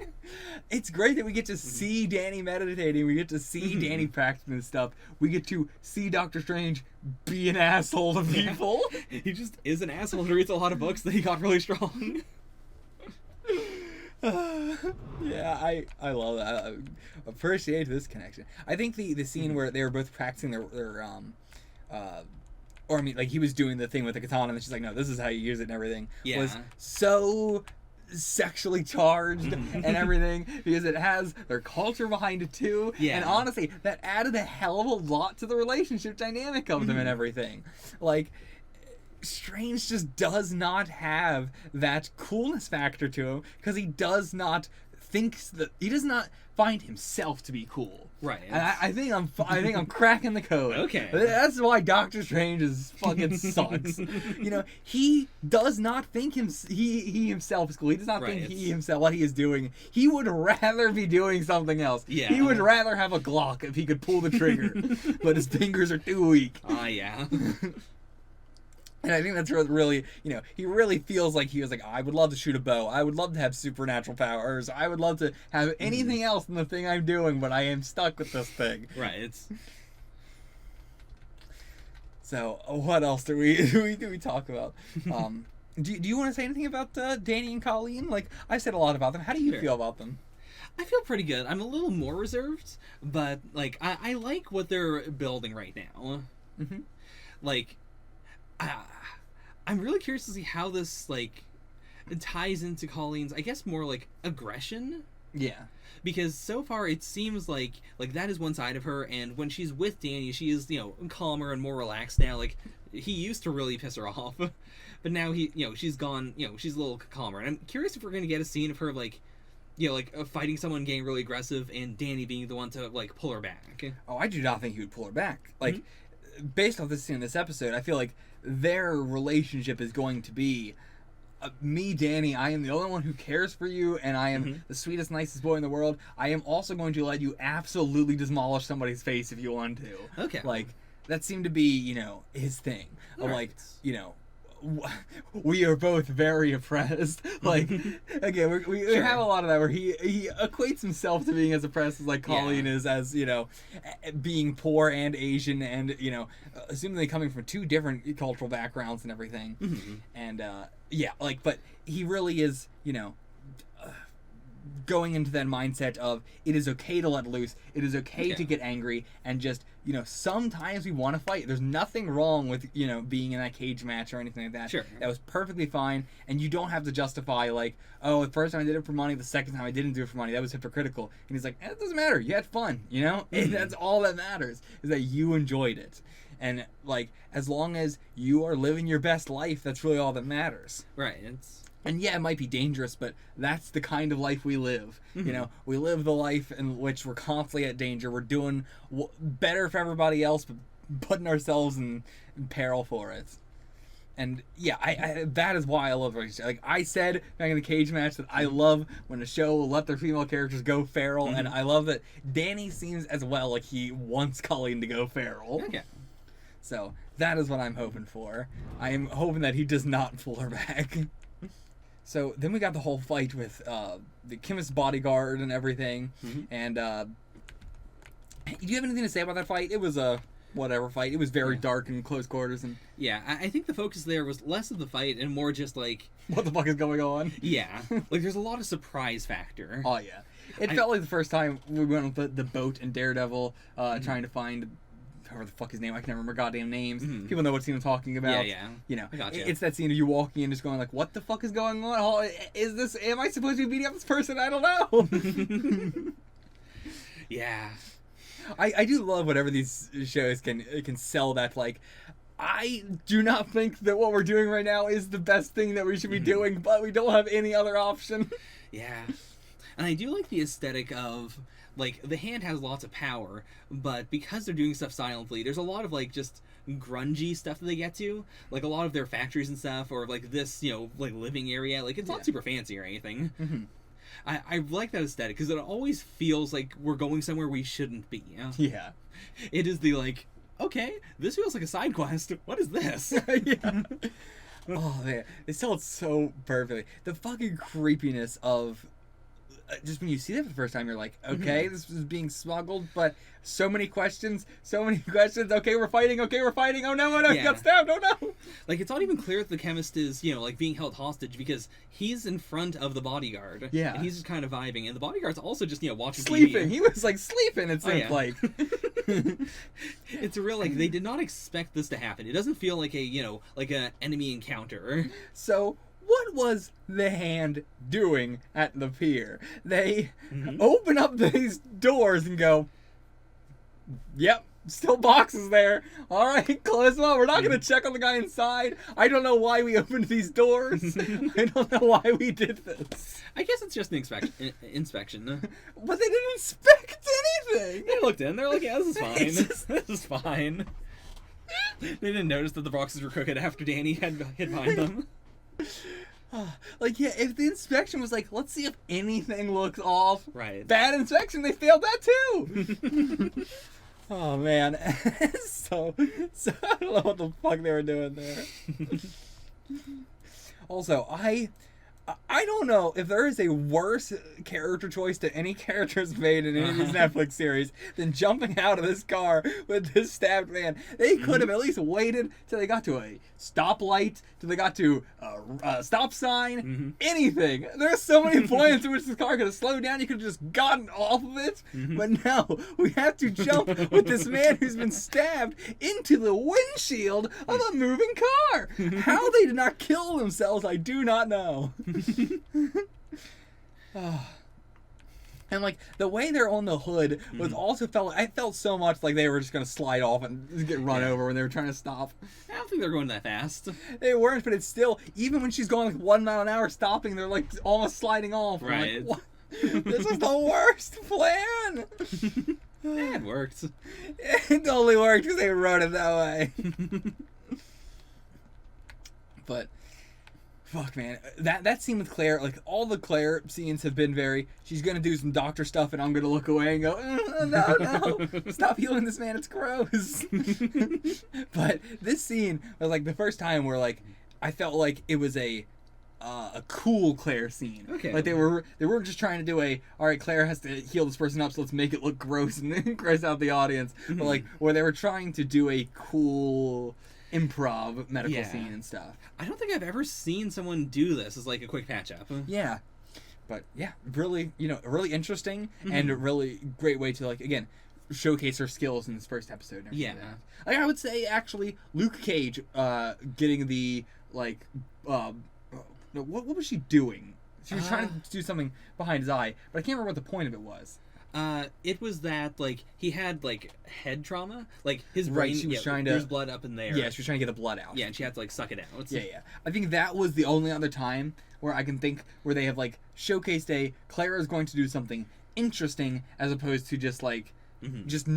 It's great that we get to see Danny meditating. We get to see Danny practicing this stuff. We get to see Doctor Strange be an asshole to people. He just is an asshole who reads a lot of books that he got really strong. Yeah, I love that. I appreciate this connection. I think the scene where they were both practicing their or I mean, like he was doing the thing with the katana, and she's like, "No, this is how you use it," and everything was so sexually charged and everything because it has their culture behind it too. And honestly, that added a hell of a lot to the relationship dynamic of them and everything. Like, Strange just does not have that coolness factor to him because he does not find himself to be cool. Right. And I think I'm cracking the code. Okay. That's why Doctor Strange is fucking sucks. He does not think he himself is cool. He does not think he himself what he is doing. He would rather be doing something else. Yeah. He would rather have a Glock if he could pull the trigger, but his fingers are too weak. Yeah. And I think that's really, he really feels like he was like, I would love to shoot a bow. I would love to have supernatural powers. I would love to have anything else than the thing I'm doing, but I am stuck with this thing. Right. So, what else do we talk about? Do you want to say anything about Danny and Colleen? Like, I said a lot about them. How do you feel about them? I feel pretty good. I'm a little more reserved, but, like, I like what they're building right now. Like, I'm really curious to see how this, like, ties into Colleen's, I guess, more, like, aggression. Yeah. Because so far it seems like that is one side of her, and when she's with Danny, she is, calmer and more relaxed now. Like, he used to really piss her off, but now she's gone, she's a little calmer. And I'm curious if we're going to get a scene of her, like, like fighting someone, getting really aggressive, and Danny being the one to like pull her back. Oh, I do not think he would pull her back. Like, based off this scene in this episode, I feel like their relationship is going to be me, Danny, I am the only one who cares for you, and I am the sweetest, nicest boy in the world. I am also going to let you absolutely demolish somebody's face if you want to. Okay. Like, that seemed to be, you know, his thing. Of, Right. like, you know, we are both very oppressed. Like, again, we Sure. have a lot of that where he equates himself to being as oppressed as, like, Colleen is, as, you know, being poor and Asian and, you know, assumingly coming from two different cultural backgrounds and everything. And, yeah, like, but he really is, you know, going into that mindset of it is okay to let loose, it is okay to get angry, and just, you know, sometimes we want to fight. There's nothing wrong with, you know, being in that cage match or anything like that. Sure. That was perfectly fine, and you don't have to justify, like, oh, the first time I did it for money, the second time I didn't do it for money, that was hypocritical. And he's like, it doesn't matter, you had fun, you know? And that's all that matters, is that you enjoyed it. And, like, as long as you are living your best life, that's really all that matters. Right. It's And yeah, it might be dangerous, but that's the kind of life we live. You know, we live the life in which we're constantly at danger. We're doing better for everybody else, but putting ourselves in peril for it. And yeah, I that is why I love relationship. Like I said back in the cage match that I love when a show will let their female characters go feral, and I love that Danny seems as well like he wants Colleen to go feral. okay. So that is what I'm hoping for. I am hoping that he does not pull her back. So then we got the whole fight with the chemist's bodyguard and everything. And do you have anything to say about that fight? It was a whatever fight. It was very dark and close quarters. And Yeah, I think the focus there was less of the fight and more just like, what the fuck is going on? yeah, like there's a lot of surprise factor. Oh yeah, it felt like the first time we went on the boat and Daredevil trying to find whatever the fuck his name. I can never remember goddamn names. People know what scene I'm talking about. Yeah. You know, I gotcha. it's that scene of you walking in just going like, what the fuck is going on? Oh, is this? Am I supposed to be beating up this person? I don't know. Yeah. I do love whatever these shows can sell that, like, I do not think that what we're doing right now is the best thing that we should be doing, but we don't have any other option. Yeah. And I do like the aesthetic of, like, the hand has lots of power, but because they're doing stuff silently, there's a lot of, like, just grungy stuff that they get to. Like, a lot of their factories and stuff, or, like, this, you know, like, living area. Like, it's not super fancy or anything. I like that aesthetic, because it always feels like we're going somewhere we shouldn't be. You know? Yeah. It is the, like, okay, this feels like a side quest. What is this? Yeah. Oh, man. They sell it so perfectly. The fucking creepiness of... just when you see that for the first time, you're like, okay, this is being smuggled, but so many questions. Okay, we're fighting. Oh, no, he got stabbed. Oh, no. Like, it's not even clear that the chemist is, you know, like, being held hostage because he's in front of the bodyguard. Yeah. And he's just kind of vibing. And the bodyguard's also just, you know, watching Sleeping. TV. He was, like, sleeping, it seemed like. It's a real, like, they did not expect this to happen. It doesn't feel like a, you know, like an enemy encounter. So... what was the hand doing at the pier? They open up these doors and go, yep, still boxes there. All right, close them up. We're not going to check on the guy inside. I don't know why we opened these doors. I don't know why we did this. I guess it's just an inspection. But they didn't inspect anything. They looked in. They're like, yeah, this is fine. It's just- This is fine. They didn't notice that the boxes were crooked after Danny had hid behind them. Like, yeah, if the inspection was like, let's see if anything looks off. Right. Bad inspection, they failed that too. Oh, man. so I don't know what the fuck they were doing there. Also, I don't know if there is a worse character choice that any characters made in any of these Netflix series than jumping out of this car with this stabbed man. They could have at least waited till they got to a stoplight, till they got to a stop sign, anything. There's so many points in which this car could have slowed down. You could have just gotten off of it. But no, we have to jump with this man who's been stabbed into the windshield of a moving car. How they did not kill themselves, I do not know. And like the way they're on the hood was also I felt so much like they were just gonna slide off and get run over when they were trying to stop. I don't think they're going that fast. They weren't, but it's still, even when she's going like 1 mile an hour stopping, they're like almost sliding off. Right. Like, what? This is the worst plan. It worked. It only worked because they wrote it that way. But fuck, man, that scene with Claire, like all the Claire scenes have been very. She's gonna do some doctor stuff, and I'm gonna look away and go, no, stop healing this man. It's gross. But this scene was like the first time where like I felt like it was a cool Claire scene. Okay. Like they weren't just trying to do all right, Claire has to heal this person up, so let's make it look gross and then gross out the audience. But like where they were trying to do a cool improv medical scene and stuff. I don't think I've ever seen someone do this as like a quick patch up. Yeah. But yeah, really, really interesting and a really great way to like again showcase her skills in this first episode. Yeah. Like I would say actually Luke Cage getting the like no, what was she doing? She was trying to do something behind his eye, but I can't remember what the point of it was. It was that like he had like head trauma, like his brain. She was trying to. There's blood up in there. Yeah, she was trying to get the blood out. Yeah, and she had to like suck it out. Yeah. I think that was the only other time where I can think where they have like showcased Clara is going to do something interesting as opposed to just like. Just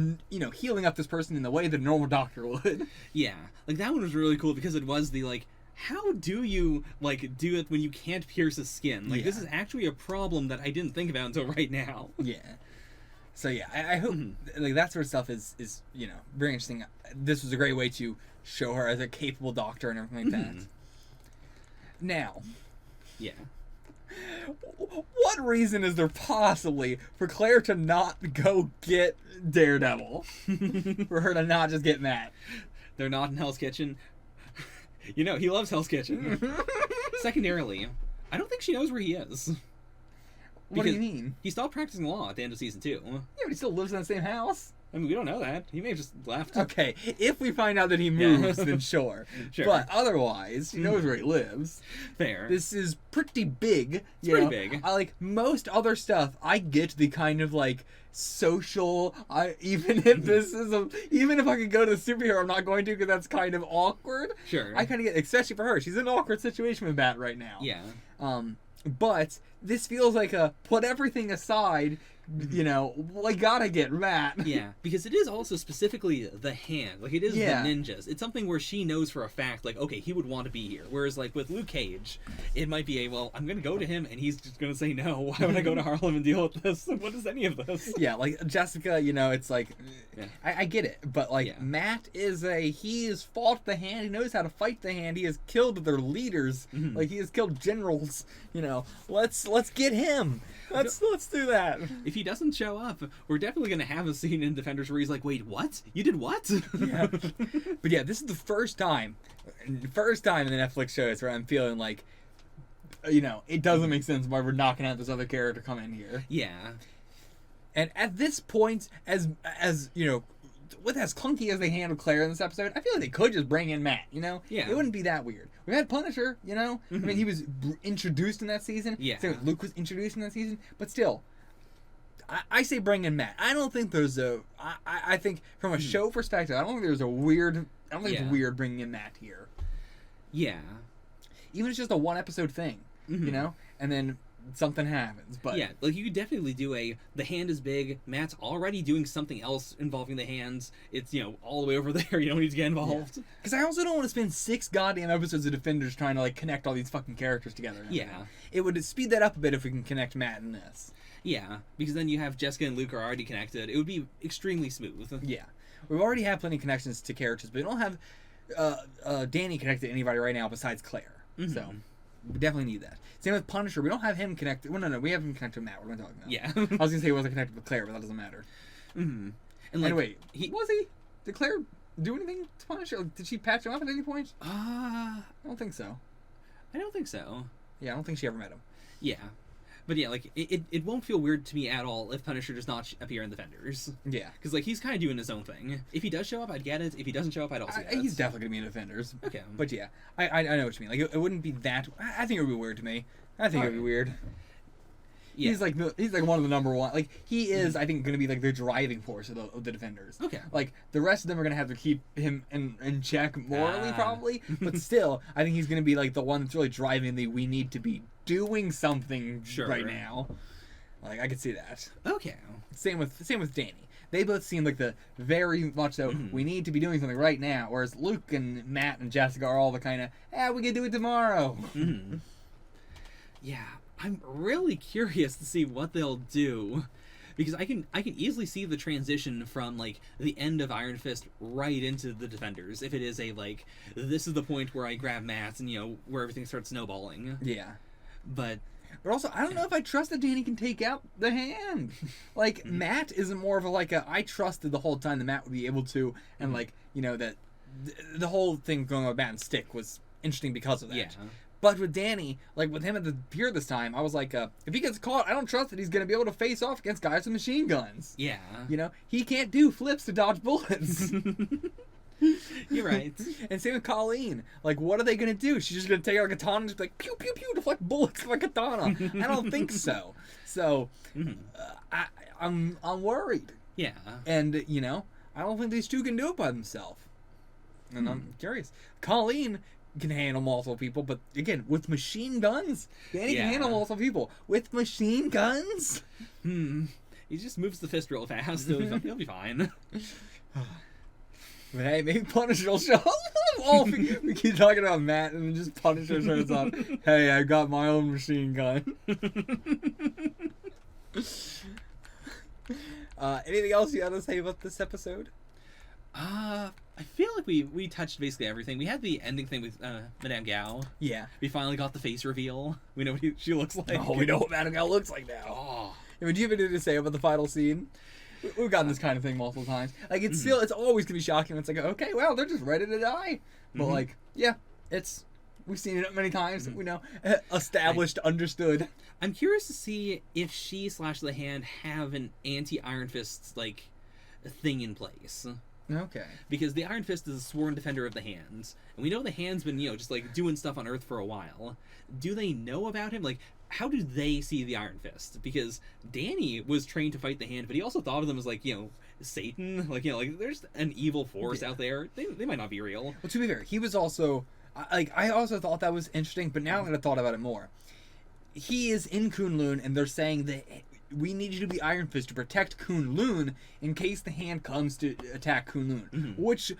healing up this person in the way that a normal doctor would. Yeah, like that one was really cool because it was the like. How do you like do it when you can't pierce his skin? Like this is actually a problem that I didn't think about until right now. Yeah. So yeah, I hope like that sort of stuff is very interesting. This was a great way to show her as a capable doctor and everything like that. Now, yeah, what reason is there possibly for Claire to not go get Daredevil? For her to not just get Matt? They're not in Hell's Kitchen. He loves Hell's Kitchen. Secondarily, I don't think she knows where he is. What do you mean? He stopped practicing law at the end of season 2. Yeah, but he still lives in the same house. I mean, we don't know that. He may have just left. Okay, if we find out that he moves, then sure. Sure. But otherwise, she knows where he lives. Fair. This is pretty big. It's pretty big. I like most other stuff. I get the kind of like social. Even if I could go to the superhero, I'm not going to because that's kind of awkward. Sure. I kind of get, especially for her. She's in an awkward situation with Matt right now. Yeah. But this feels like a put everything aside. We gotta get Matt. Yeah, because it is also specifically the hand. Like, it is the ninjas. It's something where she knows for a fact, like, okay, he would want to be here. Whereas, like, with Luke Cage, it might be I'm gonna go to him, and he's just gonna say no. Why would I go to Harlem and deal with this? What is any of this? Yeah, like, Jessica, it's like... Yeah. I get it, but, like, Matt he has fought the hand. He knows how to fight the hand. He has killed their leaders. Like, he has killed generals. Let's get him. Let's do that. If he doesn't show up, we're definitely going to have a scene in Defenders where he's like, wait, what? You did what? Yeah. But yeah, this is the first time in the Netflix shows where I'm feeling like, it doesn't make sense why we're not going to have this other character come in here. Yeah. And at this point, as with as clunky as they handled Claire in this episode, I feel like they could just bring in Matt, Yeah. It wouldn't be that weird. We had Punisher, I mean, he was introduced in that season. Yeah. So Luke was introduced in that season. But still, I say bring in Matt. I don't think there's I think from a show perspective, I don't think there's a weird... I don't think it's weird bringing in Matt here. Yeah. Even if it's just a one-episode thing, And then... something happens, but yeah, like you could definitely do the hand is big. Matt's already doing something else involving the hands. It's all the way over there. You don't need to get involved. Because I also don't want to spend 6 goddamn episodes of Defenders trying to like connect all these fucking characters together. Yeah, it would speed that up a bit if we can connect Matt in this. Yeah, because then you have Jessica and Luke are already connected. It would be extremely smooth. Yeah, we already have plenty of connections to characters, but we don't have Danny connected to anybody right now besides Claire. So. We definitely need that. Same with Punisher. We don't have him connected. Well, no, we have him connected to Matt. What am I talking about? Yeah. I was gonna say he wasn't connected with Claire, but that doesn't matter. And anyway, was he? Did Claire do anything to Punisher? Did she patch him up at any point? I don't think so. I don't think so. Yeah, I don't think she ever met him. Yeah. But yeah, like, it won't feel weird to me at all if Punisher does not appear in Defenders. Yeah. Because, like, he's kind of doing his own thing. If he does show up, I'd get it. If he doesn't show up, I'd also get it. He's definitely going to be in Defenders. Okay. But yeah, I know what you mean. Like, it wouldn't be that... I think it would be weird to me. I think it would be weird. Yeah. He's like one of the number one. Like, he is, I think, going to be, like, the driving force of the Defenders. Okay. Like, the rest of them are going to have to keep him in check morally, probably. But still, I think he's going to be, like, the one that's really driving we need to be doing something right now. Like, I could see that. Okay. Same with Danny. They both seem like the very much so, we need to be doing something right now, whereas Luke and Matt and Jessica are all the kind of, we can do it tomorrow. Mm-hmm. Yeah, I'm really curious to see what they'll do, because I can easily see the transition from like the end of Iron Fist right into the Defenders, if it is a like, this is the point where I grab Matt and, you know, where everything starts snowballing. Yeah. But also, I don't know if I trust that Danny can take out the hand. Like, Matt isn't more of a, like, I trusted the whole time that Matt would be able to, and, like, you know, that the whole thing going with Matt and Stick was interesting because of that. yeah. But with Danny, like, with him at the pier this time, I was like, if he gets caught, I don't trust that he's going to be able to face off against guys with machine guns. Yeah. You know? He can't do flips to dodge bullets. You're right. And same with Colleen. Like, what are they gonna do? She's just gonna take out a katana and just be like, pew pew pew, deflect bullets with a katana. I don't think so. So, I'm worried. Yeah. And you know, I don't think these two can do it by themselves. And I'm curious. Colleen can handle multiple people, but again, with machine guns, Danny can handle multiple people with machine guns. He just moves the fist real fast. He'll be fine. But hey, maybe Punisher will show up. We keep talking about Matt, and then just Punisher shows up. Hey, I got my own machine gun. Anything else you had to say about this episode? I feel like we touched basically everything. We had the ending thing with Madame Gao. Yeah. We finally got the face reveal. We know what she looks like. Oh, we know what Madame Gao looks like now. Oh. I mean, do you have anything to say about the final scene? We've gotten this kind of thing multiple times. Like, it's still, it's always gonna be shocking when it's like, okay, well, they're just ready to die. But like, yeah, we've seen it many times. We know, established, understood. I'm curious to see if she / the Hand have an anti-Iron Fist like thing in place. Okay. Because the Iron Fist is a sworn defender of the Hands, and we know the Hand's been, you know, just like doing stuff on Earth for a while. Do they know about him? Like, how do they see the Iron Fist? Because Danny was trained to fight the Hand, but he also thought of them as like, you know, Satan. Like, you know, like there's an evil force out there. They might not be real. Well, to be fair, he was also I also thought that was interesting, but now that I thought about it more, he is in Kunlun, and they're saying that we need you to be Iron Fist to protect Kunlun in case the Hand comes to attack Kunlun, which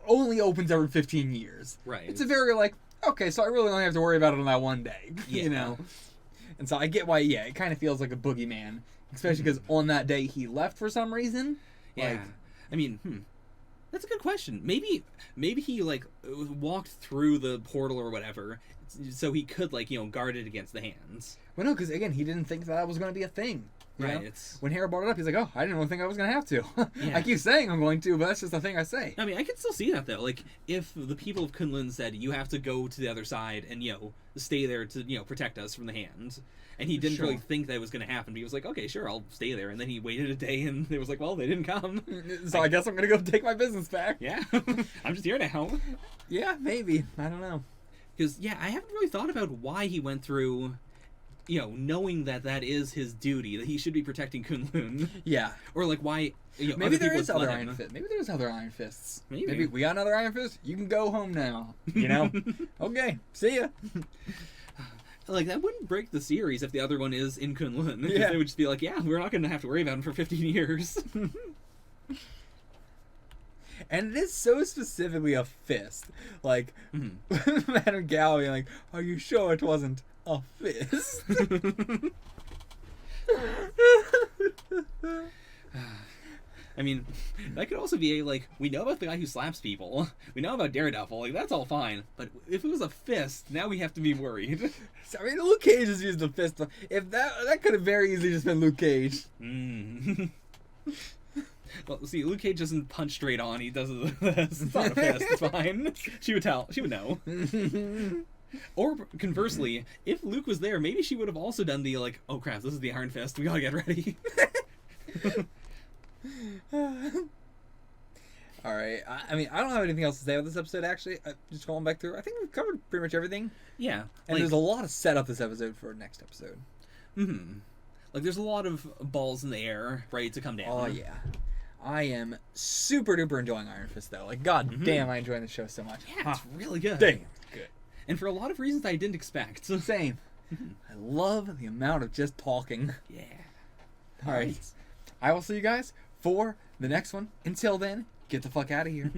only opens every 15 years. Right. It's a very like, okay, so I really only have to worry about it on that one day, you know. And so I get why, it kind of feels like a boogeyman, especially because on that day he left for some reason. Yeah. Like, I mean, that's a good question. Maybe he like walked through the portal or whatever, so he could like, you know, guard it against the Hands. Well, no, because again, he didn't think that was going to be a thing. Right. Know? When Hera brought it up, he's like, "Oh, I didn't really think I was going to have to." I keep saying I'm going to, but that's just the thing I say. I mean, I can still see that though. Like, if the people of Kunlun said you have to go to the other side and, you know, stay there to, you know, protect us from the Hands, and he didn't really think that was going to happen, but he was like, "Okay, sure, I'll stay there." And then he waited a day, and it was like, "Well, they didn't come, so I guess I'm going to go take my business back." Yeah, I'm just here now. Yeah, maybe. I don't know. Because I haven't really thought about why he went through, you know, knowing that is his duty, that he should be protecting Kunlun. Yeah. Or like why, you know, maybe there is other Iron Fists. Maybe there's other Iron Fists. Maybe we got another Iron Fist. You can go home now. You know? Okay. See ya. Like, that wouldn't break the series if the other one is in Kunlun. Yeah. They would just be like, yeah, we're not going to have to worry about him for 15 years. And it is so specifically a fist. Like, Madame Gao being like, "Are you sure it wasn't a fist?" I mean, that could also be like, we know about the guy who slaps people. We know about Daredevil. Like, that's all fine. But if it was a fist, now we have to be worried. I mean, Luke Cage has used the fist. If that could have very easily just been Luke Cage. Well, see, Luke Cage doesn't punch straight on. He does this. It's not a fist. It's fine. She would tell. She would know. Or conversely, if Luke was there, maybe she would have also done the like, "Oh crap, this is the Iron Fist. We gotta get ready." All right. I mean, I don't have anything else to say about this episode. Actually, just going back through, I think we've covered pretty much everything. Yeah, and there's a lot of setup this episode for next episode. Like, there's a lot of balls in the air ready to come down. Oh yeah. I am super duper enjoying Iron Fist though. Like, god damn, I enjoy the show so much. Yeah, it's really good. Dang, good. And for a lot of reasons I didn't expect. Same. I love the amount of just talking. Yeah. All right. I will see you guys for the next one. Until then, get the fuck out of here.